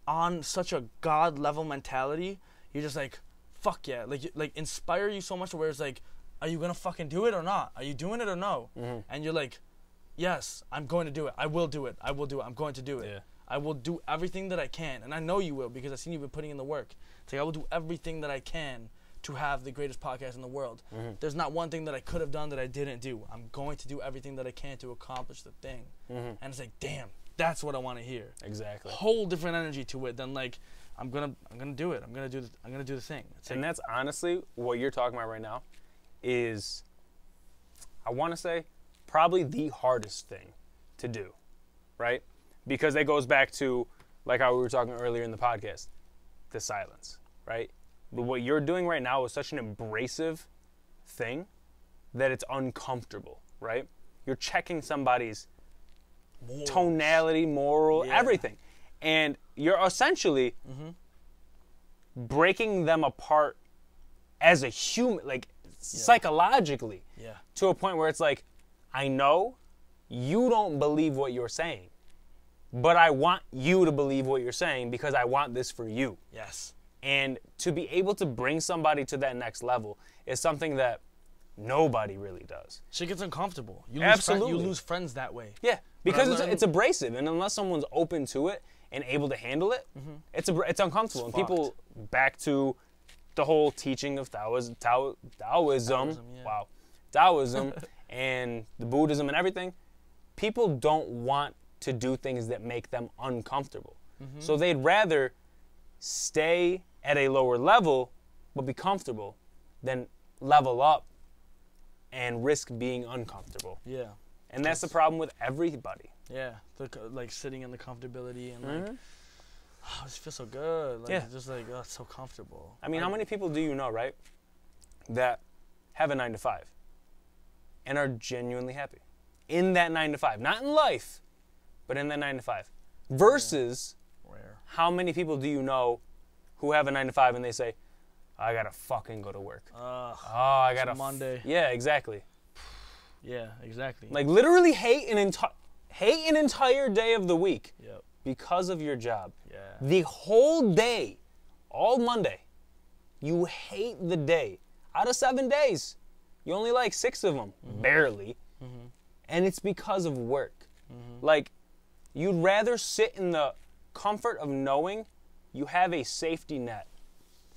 C: on such a God level mentality. You're just like, fuck yeah, like inspire you so much where it's like, are you gonna fucking do it or not? Are you doing it or no? And you're like, yes, I'm going to do it. I will do it. I will do it. I'm going to do it.
B: Yeah.
C: I will do everything that I can, and I know you will because I've seen you've been putting in the work. It's like I will do everything that I can to have the greatest podcast in the world. There's not one thing that I could have done that I didn't do. I'm going to do everything that I can to accomplish the thing. And it's like, damn, that's what I want to hear.
B: Exactly.
C: Whole different energy to it than like, I'm gonna do it. I'm gonna do the thing.
B: And that's honestly what you're talking about right now is, I want to say, probably the hardest thing to do, right? Because that goes back to, like how we were talking earlier in the podcast, the silence, right? But what you're doing right now is such an abrasive thing that it's uncomfortable, right? You're checking somebody's tonality, moral, everything. And you're essentially breaking them apart as a human, like psychologically, to a point where it's like, I know you don't believe what you're saying, but I want you to believe what you're saying because I want this for you.
C: Yes.
B: And to be able to bring somebody to that next level is something that nobody really does.
C: Shit gets uncomfortable.
B: Absolutely.
C: You lose friends that way.
B: Yeah, because it's abrasive, and unless someone's open to it and able to handle it, it's uncomfortable. And people, back to the whole teaching of Taoism, Taoism and the Buddhism and everything, people don't want to do things that make them uncomfortable. So they'd rather stay at a lower level but be comfortable than level up and risk being uncomfortable.
C: Yeah.
B: And that's the problem with everybody.
C: Yeah. Like sitting in the comfortability and like, oh, this feels so good. Like, just like, oh, it's so comfortable.
B: I mean, how many people do you know, right, that have a 9-to-5 and are genuinely happy in that 9-to-5? Not in life, but in that 9-to-5. Versus how many people do you know who have a 9-to-5 and they say, I gotta fucking go to work. I gotta
C: Monday.
B: Yeah, exactly.
C: Yeah, exactly.
B: Like literally hate an entire day of the week because of your job.
C: Yeah.
B: The whole day, all Monday, you hate the day. Out of 7 days, you only like 6 of them, barely. And it's because of work. Like, you'd rather sit in the comfort of knowing you have a safety net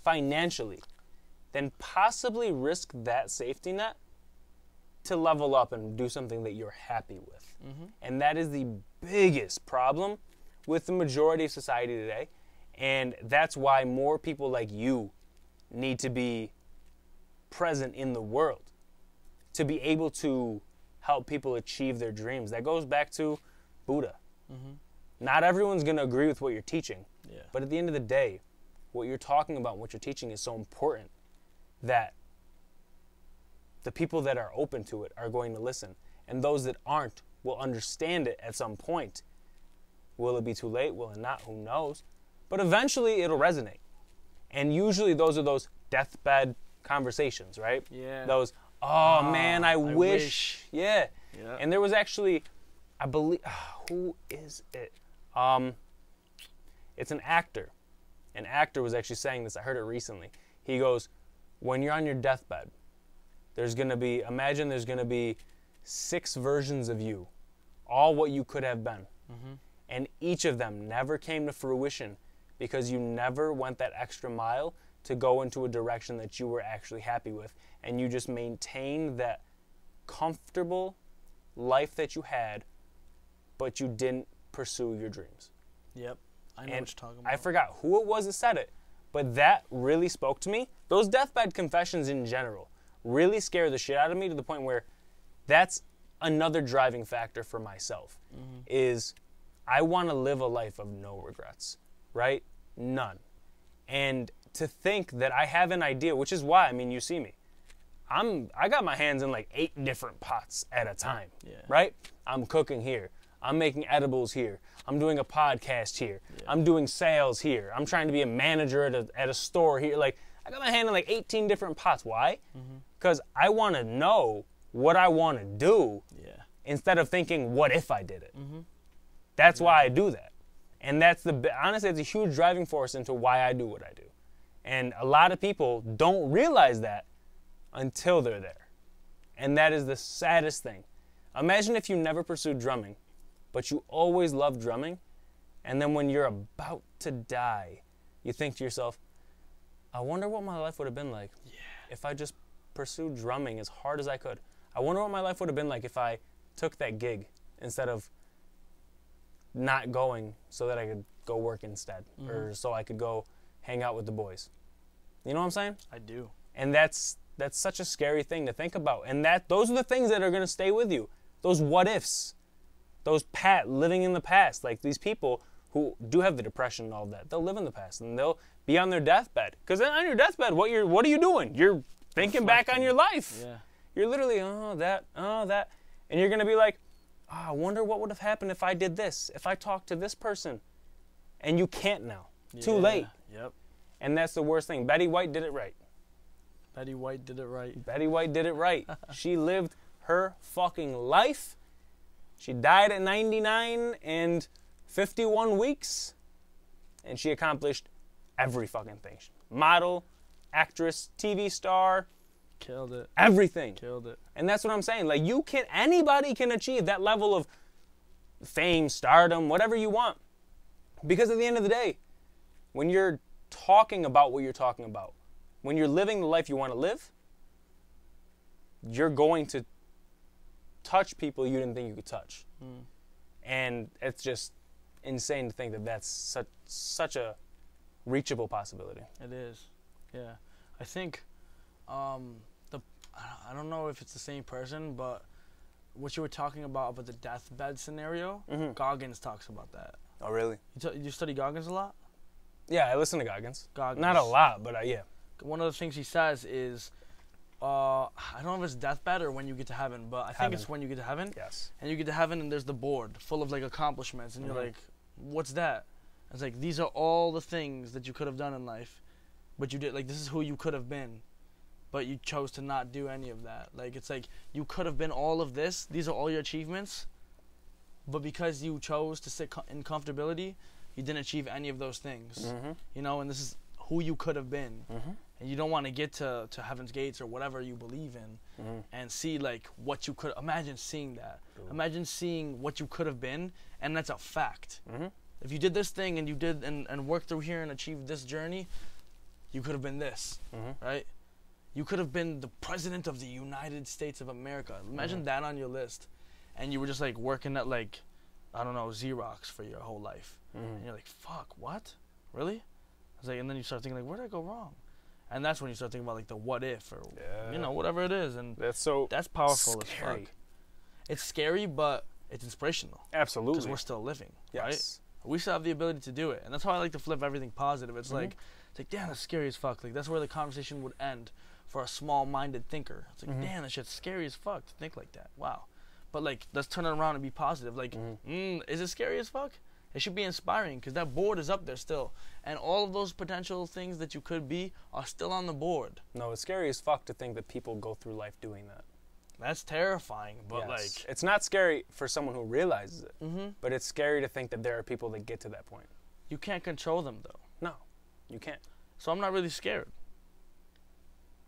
B: financially than possibly risk that safety net to level up and do something that you're happy with. And that is the biggest problem with the majority of society today. And that's why more people like you need to be present in the world to be able to help people achieve their dreams. That goes back to Buddha. Not everyone's going to agree with what you're teaching. But at the end of the day, what you're talking about, what you're teaching is so important that the people that are open to it are going to listen. And those that aren't will understand it at some point. Will it be too late? Will it not? Who knows? But eventually it'll resonate. And usually those are those deathbed conversations, right?
C: Yeah.
B: Those, oh man, I wish. Yeah. And there was actually, I believe, who is it? It's an actor. An actor was actually saying this. I heard it recently. He goes, when you're on your deathbed, there's going to be, imagine there's going to be 6 versions of you, all what you could have been. And each of them never came to fruition because you never went that extra mile to go into a direction that you were actually happy with. And you just maintained that comfortable life that you had, but you didn't pursue your dreams.
C: Yep. I know what you're talking about.
B: I forgot who it was that said it, but that really spoke to me. Those deathbed confessions in general really scare the shit out of me to the point where that's another driving factor for myself is I want to live a life of no regrets, right? None. And to think that I have an idea, which is why, I mean, you see me. I got my hands in like 8 different pots at a time, right? I'm cooking here. I'm making edibles here. I'm doing a podcast here. I'm doing sales here. I'm trying to be a manager at a store here. Like, I got my hand in like 18 different pots. Why? Because I want to know what I want to do instead of thinking, what if I did it? That's why I do that. And that's honestly, it's a huge driving force into why I do what I do. And a lot of people don't realize that until they're there. And that is the saddest thing. Imagine if you never pursued drumming, but you always loved drumming, and then when you're about to die, you think to yourself, I wonder what my life would have been like if I just pursued drumming as hard as I could. I wonder what my life would have been like if I took that gig instead of not going so that I could go work instead, or so I could go hang out with the boys. You know what I'm saying?
C: I do.
B: And that's such a scary thing to think about. And those are the things that are going to stay with you. Those what ifs. Those living in the past. Like these people who do have the depression and all that, they'll live in the past and they'll be on their deathbed. Because on your deathbed, what are you doing? You're thinking back on your life.
C: Yeah.
B: You're literally, that. And you're going to be like, I wonder what would have happened if I did this, if I talked to this person. And you can't now. Too late.
C: Yep.
B: And that's the worst thing. Betty White did it right.
C: Betty White did it right.
B: Betty White did it right. She lived her fucking life. She died at 99 and 51 weeks. And she accomplished every fucking thing. Model, actress, TV star.
C: Killed it.
B: Everything.
C: Killed it.
B: And that's what I'm saying. Like anybody can achieve that level of fame, stardom, whatever you want. Because at the end of the day, when you're talking about what you're talking about, when you're living the life you want to live, you're going to touch people you didn't think you could touch. And it's just insane to think that that's such a reachable possibility.
C: It is. Yeah. I think I don't know if it's the same person, but what you were talking about the deathbed scenario, Goggins talks about that.
B: Oh, really?
C: You study Goggins a lot?
B: Yeah, I listen to Goggins.
C: Goggins.
B: Not a lot, but yeah.
C: One of the things he says is, I don't know if it's deathbed or when you get to heaven, but I think it's when you get to heaven.
B: Yes.
C: And you get to heaven and there's the board full of like accomplishments, and you're like, what's that? It's like, these are all the things that you could have done in life, but you did, like, this is who you could have been, but you chose to not do any of that. Like, it's like, you could have been all of this, these are all your achievements, but because you chose to sit in comfortability, you didn't achieve any of those things. You know, and this is who you could have been. And you don't want to get to Heaven's Gates or whatever you believe in and see, like, what you could, imagine seeing that. Imagine seeing what you could have been, and that's a fact. If you did this thing and you did and worked through here and achieved this journey, you could have been this, right? You could have been the president of the United States of America. Imagine that on your list. And you were just like working at, like, I don't know, Xerox for your whole life. And you're like, fuck, what? Really? I was like, and then you start thinking, like, where did I go wrong? And that's when you start thinking about, like, the what if, or, you know, whatever it is. And that's powerful as fuck. It's scary, but it's inspirational.
B: Absolutely.
C: Because we're still living, right? We still have the ability to do it. And that's why I like to flip everything positive. It's like, damn, that's scary as fuck. Like, that's where the conversation would end for a small-minded thinker. It's like, damn, that shit's scary as fuck to think like that. Wow. But, like, let's turn it around and be positive. Like, is it scary as fuck? It should be inspiring, because that board is up there still. And all of those potential things that you could be are still on the board.
B: No, it's scary as fuck to think that people go through life doing that.
C: That's terrifying, but like...
B: It's not scary for someone who realizes it, but it's scary to think that there are people that get to that point.
C: You can't control them, though.
B: No, you can't.
C: So I'm not really scared.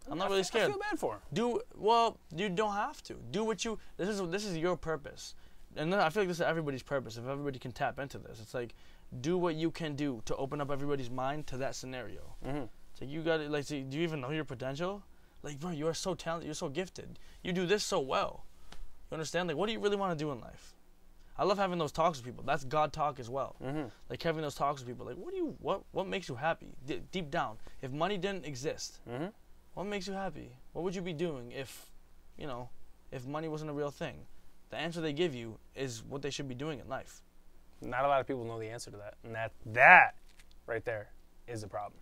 C: I'm not really scared.
B: I feel bad for him.
C: Well, you don't have to. Do what you... This is your purpose. And then I feel like this is everybody's purpose. If everybody can tap into this, it's like, do what you can do to open up everybody's mind to that scenario. It's like, you got to, like, do you even know your potential? Like, bro, you are so talented. You're so gifted. You do this so well. You understand? Like, what do you really want to do in life? I love having those talks with people. That's God talk as well. Like, having those talks with people. Like, what makes you happy? Deep down. If money didn't exist, what makes you happy? What would you be doing if, you know, if money wasn't a real thing? The answer they give you is what they should be doing in life.
B: Not a lot of people know the answer to that. And that right there is a problem.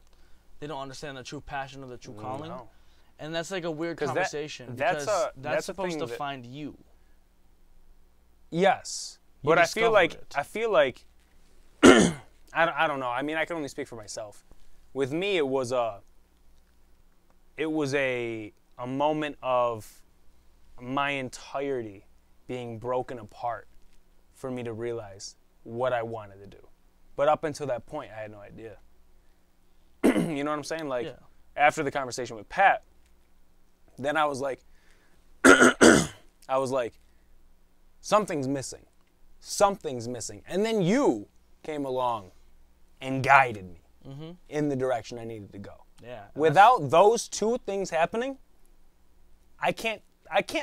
C: They don't understand the true passion or the true calling. No. And that's like a weird
B: 'Cause
C: because that's supposed to find you.
B: Yes. But I feel like I don't know. I mean, I can only speak for myself. With me, it was a moment of my entirety being broken apart for me to realize what I wanted to do. But up until that point, I had no idea. You know what I'm saying? Like,
C: Yeah.
B: after the conversation with Pat, then I was like, something's missing. Something's missing. And then you came along and guided me in the direction I needed to go.
C: Yeah.
B: Without those two things happening, I can't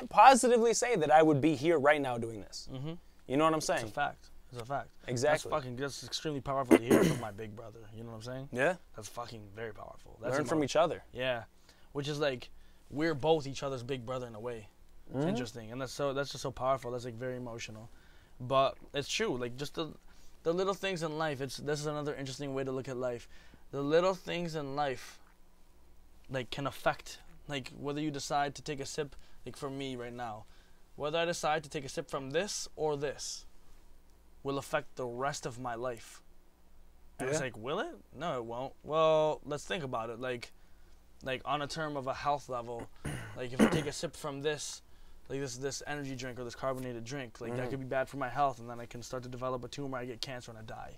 B: positively say that I would be here right now doing this. You know what I'm saying?
C: It's a fact. It's a fact.
B: Exactly.
C: That's extremely powerful to hear from my big brother. You know what I'm saying?
B: Yeah.
C: That's fucking very powerful. That's
B: Learn from each other.
C: Yeah. Which is like, we're both each other's big brother in a way. It's interesting. And that's just so powerful. That's like very emotional. But it's true. Like, just the little things in life. This is another interesting way to look at life. The little things in life, like, can affect, like, whether you decide to take a sip, like for me right now, whether I decide to take a sip from this or this will affect the rest of my life. And it's like, will it? No, it won't. Well, let's think about it. Like on a term of a health level, like if I take a sip from this, like this energy drink or this carbonated drink, like that could be bad for my health, and then I can start to develop a tumor, I get cancer, and I die.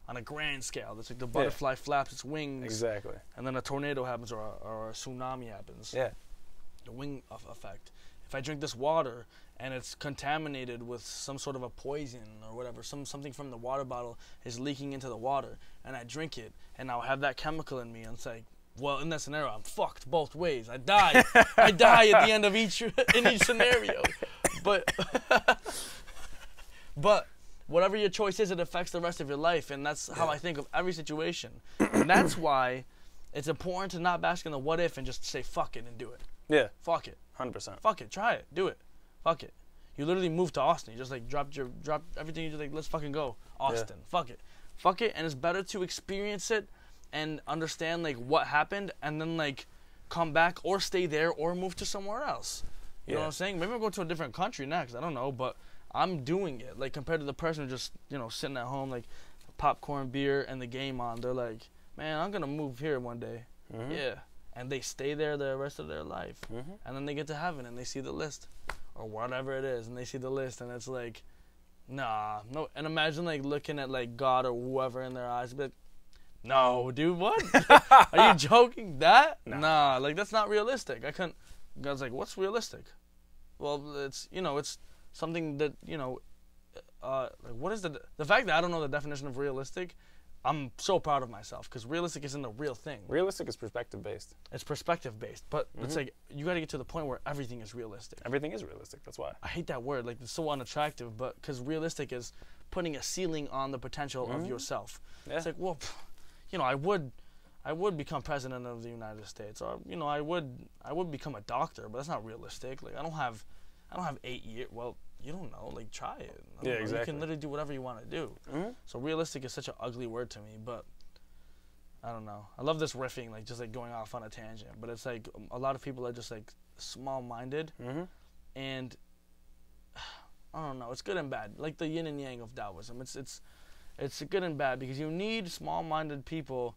C: On a grand scale, that's like the butterfly flaps its wings.
B: Exactly.
C: And then a tornado happens or a tsunami happens.
B: Yeah.
C: The wing effect. If I drink this water and it's contaminated with some sort of a poison or whatever, something from the water bottle is leaking into the water, and I drink it, and I'll have that chemical in me, and it's like, well, in that scenario, I'm fucked both ways. I die. I die at the end of each scenario. But whatever your choice is, it affects the rest of your life, and that's how I think of every situation. And that's why it's important to not bask in the what if and just say fuck it and do it.
B: Yeah.
C: Fuck it.
B: 100%.
C: Fuck it. Try it. Do it. Fuck it. You literally moved to Austin. You just like dropped everything. You just like, let's fucking go. Austin. Yeah. Fuck it. Fuck it. And it's better to experience it and understand like what happened, and then like come back or stay there or move to somewhere else. You know what I'm saying? Maybe I'll go to a different country next. I don't know, but I'm doing it. Like compared to the person who just, you know, sitting at home like popcorn, beer, and the game on. They're like, man, I'm gonna move here one day. Yeah. And they stay there the rest of their life. And then they get to heaven and they see the list or whatever it is, and they see the list, and it's like, nah, no. And imagine like looking at like God or whoever in their eyes, but no, dude, what? Are you joking? That? Nah, like that's not realistic. I couldn't. God's like, what's realistic? Well, it's, you know, it's something that, you know, like what is the fact that I don't know the definition of realistic? I'm so proud of myself, because realistic isn't a real thing.
B: Realistic is perspective based.
C: It's perspective based, but it's like you got to get to the point where everything is realistic.
B: Everything is realistic. That's why
C: I hate that word. Like it's so unattractive, but because realistic is putting a ceiling on the potential of yourself. Yeah. It's like, well, you know, I would become president of the United States, or you know, I would become a doctor, but that's not realistic. Like I don't have 8 years. Well, you don't know. Like try it.
B: Yeah, exactly.
C: You can literally do whatever you want to do. So realistic is such an ugly word to me, but I don't know. I love this riffing, like just like going off on a tangent, but it's like a lot of people are just like small-minded, and I don't know. It's good and bad, like the yin and yang of Taoism. It's good and bad, because you need small-minded people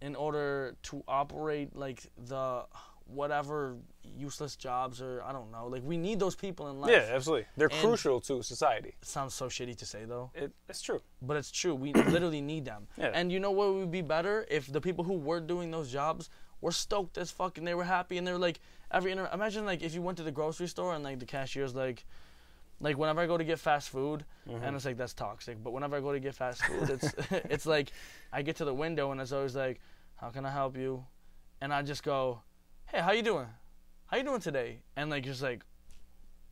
C: in order to operate like the whatever useless jobs, or I don't know. Like we need those people in life.
B: Yeah, absolutely. They're crucial to society.
C: It sounds so shitty to say though.
B: It's true.
C: But it's true. We literally need them.
B: Yeah.
C: And you know what would be better? If the people who were doing those jobs were stoked as fuck, and they were happy, and they were like imagine like if you went to the grocery store and like the cashier's like whenever I go to get fast food, and it's like that's toxic, but whenever I go to get fast food, it's like I get to the window and it's always like, how can I help you? And I just go, hey, how you doing? How you doing today? And like just like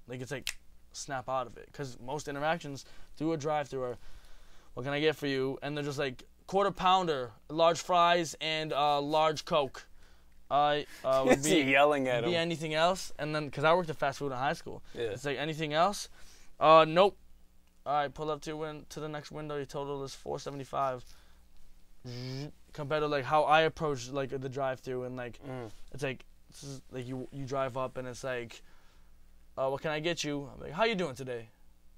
C: it's like snap out of it, because most interactions through a drive-thru are, what can I get for you? And they're just like quarter pounder, large fries, and large Coke. Would be
B: yelling at him.
C: Be anything else? And then, because I worked at fast food in high school, it's like, anything else? Nope. All right, pull up to the next window. Your total is $4.75. Compared to like how I approach like the drive-thru, and like it's like this is like you drive up and it's like, what can I get you? I'm like, how you doing today?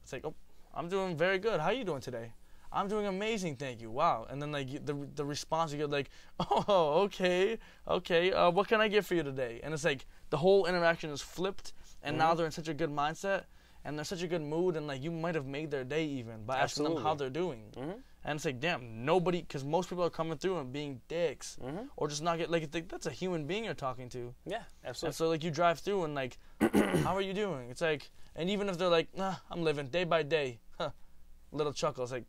C: It's like, oh, I'm doing very good. How you doing today? I'm doing amazing, thank you. Wow. And then like the response you get like, oh, okay. What can I get for you today? And it's like the whole interaction is flipped, and now they're in such a good mindset, and they're such a good mood, and like you might have made their day even by asking them how they're doing. And it's like, damn, nobody, because most people are coming through and being dicks, or just not get, like, that's a human being you're talking to.
B: Yeah, absolutely.
C: And so, like, you drive through and, like, how are you doing? It's like, and even if they're like, nah, I'm living day by day, little chuckle. It's like,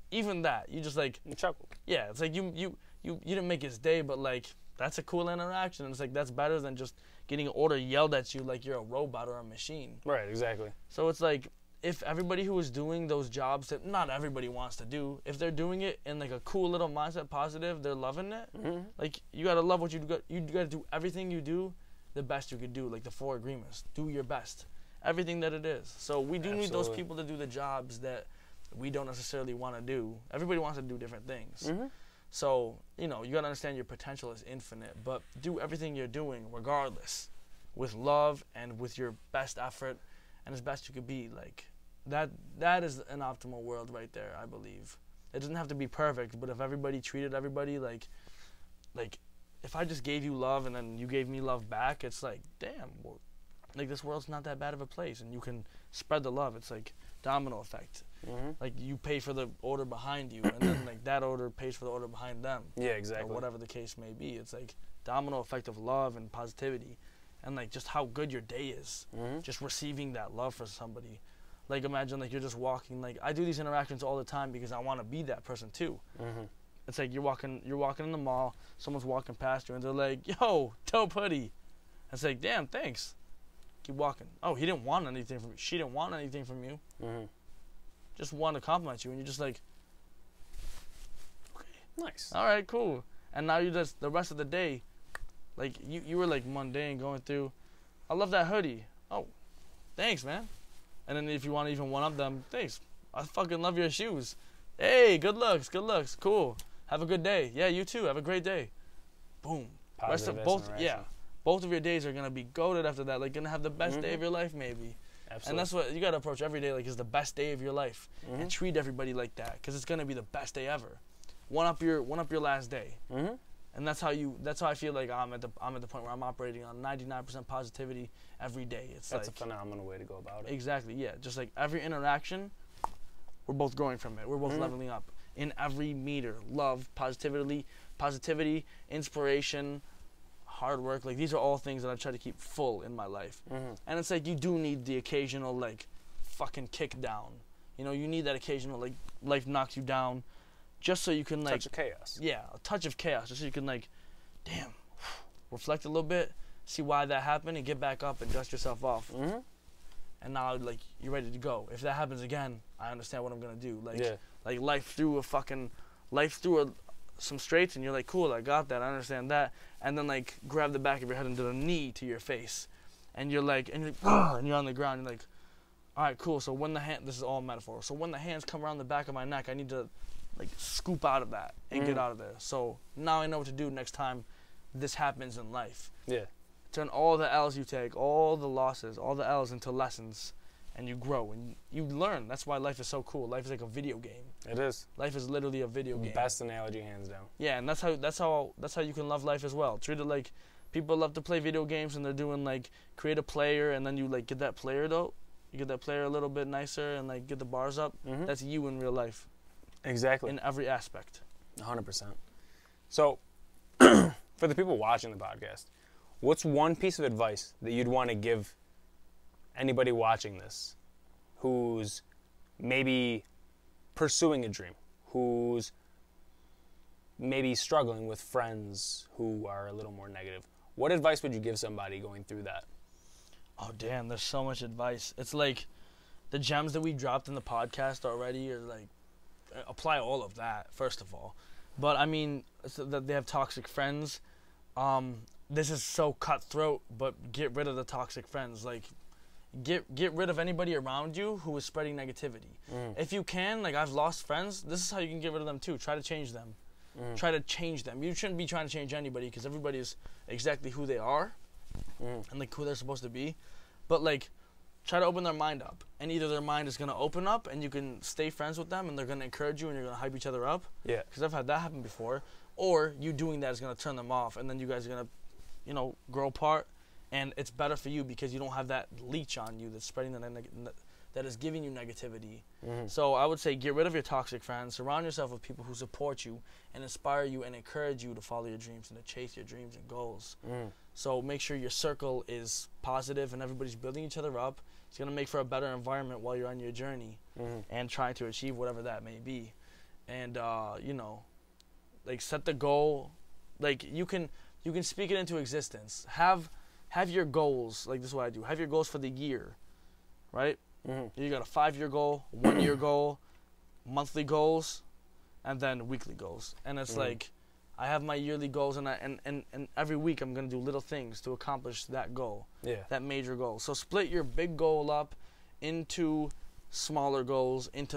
C: even that, you just, like,
B: You chuckle.
C: yeah, it's like you didn't make his day, but, like, that's a cool interaction. And it's like, that's better than just getting an order yelled at you like you're a robot or a machine.
B: Right, exactly.
C: So it's like, if everybody who is doing those jobs that not everybody wants to do, if they're doing it in like a cool little mindset, positive, they're loving it. Like, you gotta love what you do. You gotta do everything you do the best you could do. Like the 4 agreements, do your best, everything that it is. So we do need those people to do the jobs that we don't necessarily want to do. Everybody wants to do different things. So, you know, you gotta understand your potential is infinite, but do everything you're doing regardless, with love and with your best effort and as best you could be. Like, that is an optimal world right there, I believe. It doesn't have to be perfect, but if everybody treated everybody like if I just gave you love and then you gave me love back, it's like, damn, well, like, this world's not that bad of a place, and you can spread the love. It's like domino effect. Like, you pay for the order behind you, and then like that order pays for the order behind them.
B: Yeah, exactly.
C: Or whatever the case may be. It's like domino effect of love and positivity, and like just how good your day is. Just receiving that love for somebody. Like, imagine, like, you're just walking. Like, I do these interactions all the time because I want to be that person too. It's like you're walking in the mall, someone's walking past you, and they're like, yo, dope hoodie. It's like, damn, thanks. Keep walking. Oh, he didn't want anything from you. She didn't want anything from you. Just wanted to compliment you, and you're just like,
B: okay, nice.
C: All right, cool. And now you just, the rest of the day, like, you were like mundane going through, I love that hoodie. Oh, thanks, man. And then if you want to even one up them, thanks. I fucking love your shoes. Hey, good looks, cool. Have a good day. Yeah, you too. Have a great day. Boom.
B: Positive
C: rest of both of your days are gonna be goated after that. Like, gonna have the best day of your life, maybe.
B: Absolutely.
C: And that's what you gotta approach every day, like, is the best day of your life, and treat everybody like that, because it's gonna be the best day ever. One up your last day. And that's how I feel like I'm at the point where I'm operating on 99% positivity every day. That's
B: a phenomenal way to go about it.
C: Exactly, yeah. Just like every interaction, we're both growing from it. We're both leveling up in every meter. Love, positivity, inspiration, hard work. Like, these are all things that I try to keep full in my life. And it's like, you do need the occasional, like, fucking kick down. You know, you need that occasional, like, life knocks you down. Just so you can, like...
B: touch of chaos.
C: Yeah, a touch of chaos. Just so you can, like, damn, reflect a little bit, see why that happened, and get back up and dust yourself off. And now, like, you're ready to go. If that happens again, I understand what I'm going to do. Like, like, life threw some straights, and you're like, cool, I got that, I understand that. And then, like, grab the back of your head and do a knee to your face. And you're like, and you're on the ground, you're like, all right, cool. So when this is all metaphor. So when the hands come around the back of my neck, I need to, like, scoop out of that and get out of there. So now I know what to do next time this happens in life. Yeah. Turn all the L's you take, all the losses, all the L's into lessons, and you grow and you learn. That's why life is so cool. Life is like a video game.
B: It is.
C: Life is literally a video game.
B: Best analogy, hands down.
C: Yeah, and that's how you can love life as well. Treat it like people love to play video games, and they're doing, like, create a player, and then you, like, get that player though. You get that player a little bit nicer and, like, get the bars up. That's you in real life.
B: Exactly.
C: In every aspect.
B: 100%. So, for the people watching the podcast, what's one piece of advice that you'd want to give anybody watching this who's maybe pursuing a dream, who's maybe struggling with friends who are a little more negative? What advice would you give somebody going through that?
C: Oh, damn, there's so much advice. It's like the gems that we dropped in the podcast already are like, apply all of that, first of all. But, I mean, so that they have toxic friends. This is so cutthroat, but get rid of the toxic friends. Like, get rid of anybody around you who is spreading negativity. If you can, like, I've lost friends, this is how you can get rid of them too. Try to change them. Try to change them. You shouldn't be trying to change anybody, because everybody is exactly who they are and, like, who they're supposed to be. But, like, try to open their mind up. And either their mind is going to open up and you can stay friends with them and they're going to encourage you and you're going to hype each other up. Yeah. Because I've had that happen before. Or you doing that is going to turn them off, and then you guys are going to, you know, grow apart. And it's better for you because you don't have that leech on you that's spreading that is giving you negativity. So I would say get rid of your toxic friends. Surround yourself with people who support you and inspire you and encourage you to follow your dreams and to chase your dreams and goals. So make sure your circle is positive and everybody's building each other up. It's going to make for a better environment while you're on your journey and trying to achieve whatever that may be. And, you know, like set the goal. Like you can speak it into existence. Have your goals. Like this is what I do. Have your goals for the year, right? You got a 5-year goal, 1-year goal, monthly goals, and then weekly goals. And it's like I have my yearly goals, and every week I'm gonna do little things to accomplish that goal, that major goal. So split your big goal up into smaller goals, and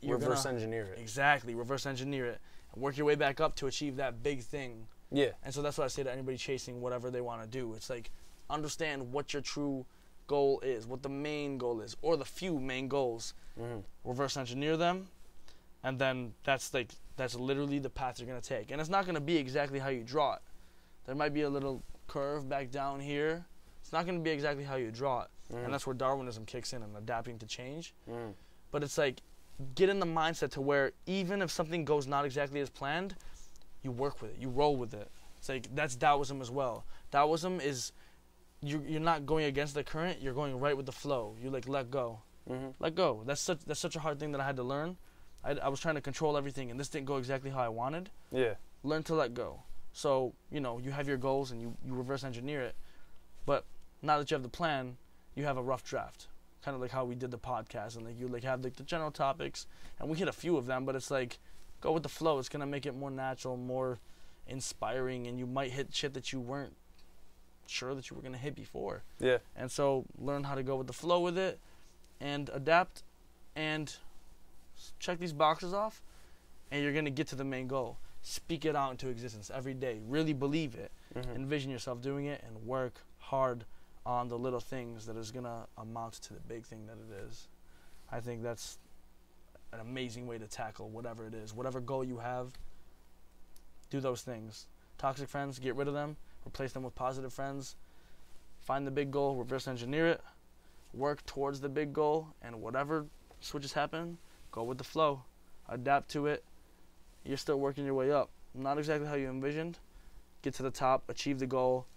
C: you're
B: reverse engineer it.
C: Exactly, reverse engineer it, and work your way back up to achieve that big thing. And so that's what I say to anybody chasing whatever they want to do. It's like understand what your true goal is, what the main goal is, or the few main goals. Reverse engineer them, and then that's literally the path you're gonna take. And it's not gonna be exactly how you draw it. There might be a little curve back down here. It's not gonna be exactly how you draw it, and that's where Darwinism kicks in and adapting to change. But it's like get in the mindset to where even if something goes not exactly as planned, you work with it, you roll with it. It's like that's Taoism as well. Taoism is you're not going against the current, you're going right with the flow. You like let go. Let go. That's such a hard thing that I had to learn. I was trying to control everything and this didn't go exactly how I wanted. Learn to let go. So, you know, you have your goals and you reverse engineer it. But now that you have the plan, you have a rough draft. Kind of like how we did the podcast, and like you like have like the general topics, and we hit a few of them, but it's like go with the flow. It's gonna make it more natural, more inspiring, and you might hit shit that you weren't sure that you were gonna hit before. And so learn how to go with the flow with it, and adapt, and check these boxes off, and you're gonna get to the main goal. Speak it out into existence every day. Really believe it. Envision yourself doing it, and work hard on the little things that is going to amount to the big thing that it is. I think that's an amazing way to tackle whatever it is. Whatever goal you have, do those things. Toxic friends, get rid of them. Replace them with positive friends. Find the big goal, reverse engineer it. Work towards the big goal, and whatever switches happen, go with the flow. Adapt to it. You're still working your way up. Not exactly how you envisioned. Get to the top, achieve the goal.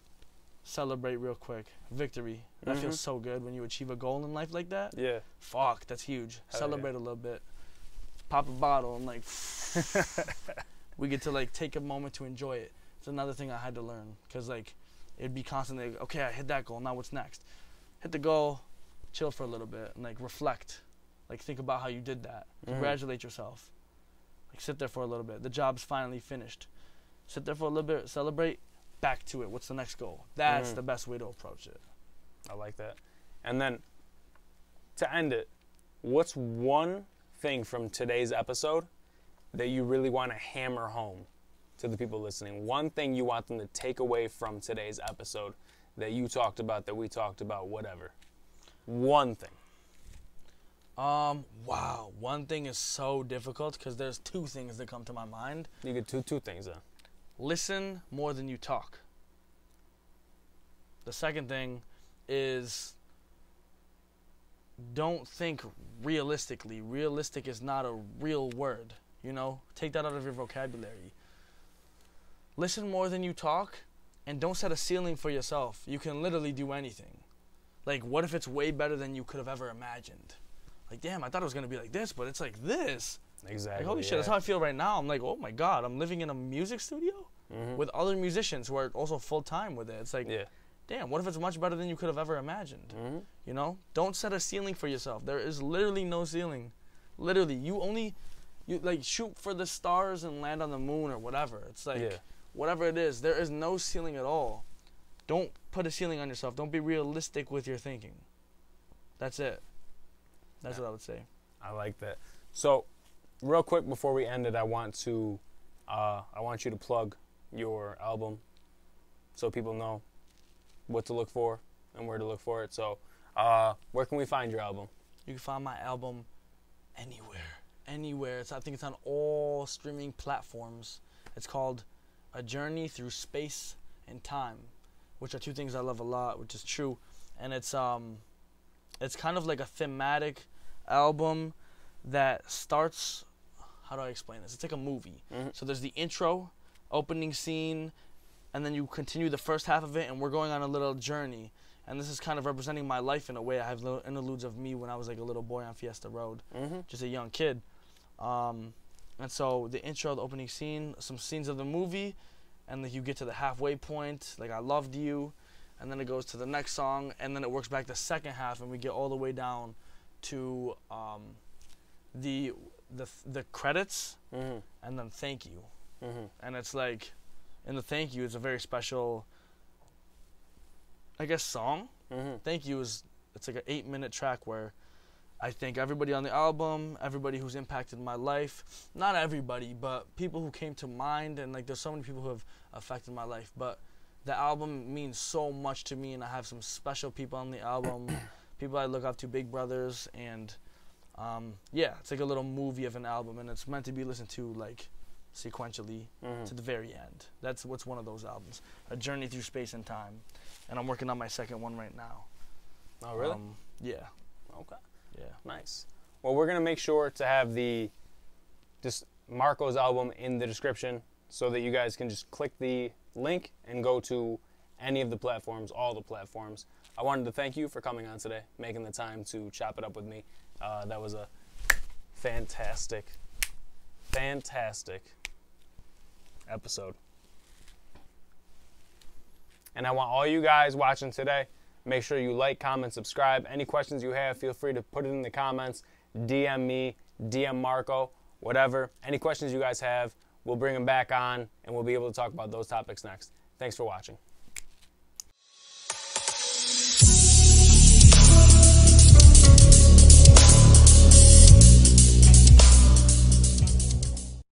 C: Celebrate real quick. Victory. That feels so good when you achieve a goal in life like that. Fuck, that's huge. Celebrate a little bit. Pop a bottle and like we get to like take a moment to enjoy it. It's another thing I had to learn, because like it'd be constantly like, okay, I hit that goal, now what's next? Hit the goal, chill for a little bit, and like reflect. Like think about how you did that. Congratulate yourself. Like sit there for a little bit. The job's finally finished. Sit there for a little bit, celebrate. Back to it. What's the next goal? That's the best way to approach it.
B: I like that. And then to end it, what's one thing from today's episode that you really want to hammer home to the people listening? One thing you want them to take away from today's episode that you talked about, that we talked about, whatever. One thing.
C: Wow. One thing is so difficult because there's two things that come to my mind.
B: You get two things then.
C: Listen more than you talk. The second thing is don't think realistically. Realistic is not a real word, you know? Take that out of your vocabulary. Listen more than you talk, and don't set a ceiling for yourself. You can literally do anything. Like, what if it's way better than you could have ever imagined? Like, damn, I thought it was going to be like this, but it's like this.
B: Exactly.
C: Like, holy shit, that's how I feel right now. I'm like, oh my God, I'm living in a music studio with other musicians who are also full-time with it. It's like, damn, what if it's much better than you could have ever imagined? You know? Don't set a ceiling for yourself. There is literally no ceiling. Literally, you like shoot for the stars and land on the moon or whatever. It's like, whatever it is, there is no ceiling at all. Don't put a ceiling on yourself. Don't be realistic with your thinking. That's it. That's what I would say.
B: I like that. So, real quick before we end it, I want you to plug your album so people know what to look for and where to look for it. So, where can we find your album?
C: You can find my album anywhere. I think it's on all streaming platforms. It's called A Journey Through Space and Time, which are two things I love a lot, which is true. And it's it's kind of like a thematic album that starts, how do I explain this? It's like a movie. So there's the intro, opening scene, and then you continue the first half of it, and we're going on a little journey. And this is kind of representing my life in a way. I have little interludes of me when I was like a little boy on Fiesta Road, just a young kid. And so the intro, the opening scene, some scenes of the movie, and then you get to the halfway point, like I loved you, and then it goes to the next song, and then it works back the second half, and we get all the way down to the credits, and then thank you. And it's like, in the thank you, it's a very special, I guess, song. Thank you it's like an 8-minute track where I thank everybody on the album, everybody who's impacted my life. Not everybody, but people who came to mind, and like there's so many people who have affected my life. But the album means so much to me, and I have some special people on the album, people I look up to, big brothers, and yeah, it's like a little movie of an album, and it's meant to be listened to like sequentially to the very end. That's what's one of those albums, a journey through space and time, and I'm working on my second one right now.
B: Oh, really?
C: Yeah.
B: Okay.
C: Yeah.
B: Nice. Well, we're gonna make sure to have just Marco's album in the description, so that you guys can just click the link and go to any of the platforms, all the platforms. I wanted to thank you for coming on today, making the time to chop it up with me. That was a fantastic episode. And I want all you guys watching today, make sure you like, comment, subscribe. Any questions you have, feel free to put it in the comments. DM me, DM Marco, whatever. Any questions you guys have, we'll bring them back on, and we'll be able to talk about those topics next. Thanks for watching.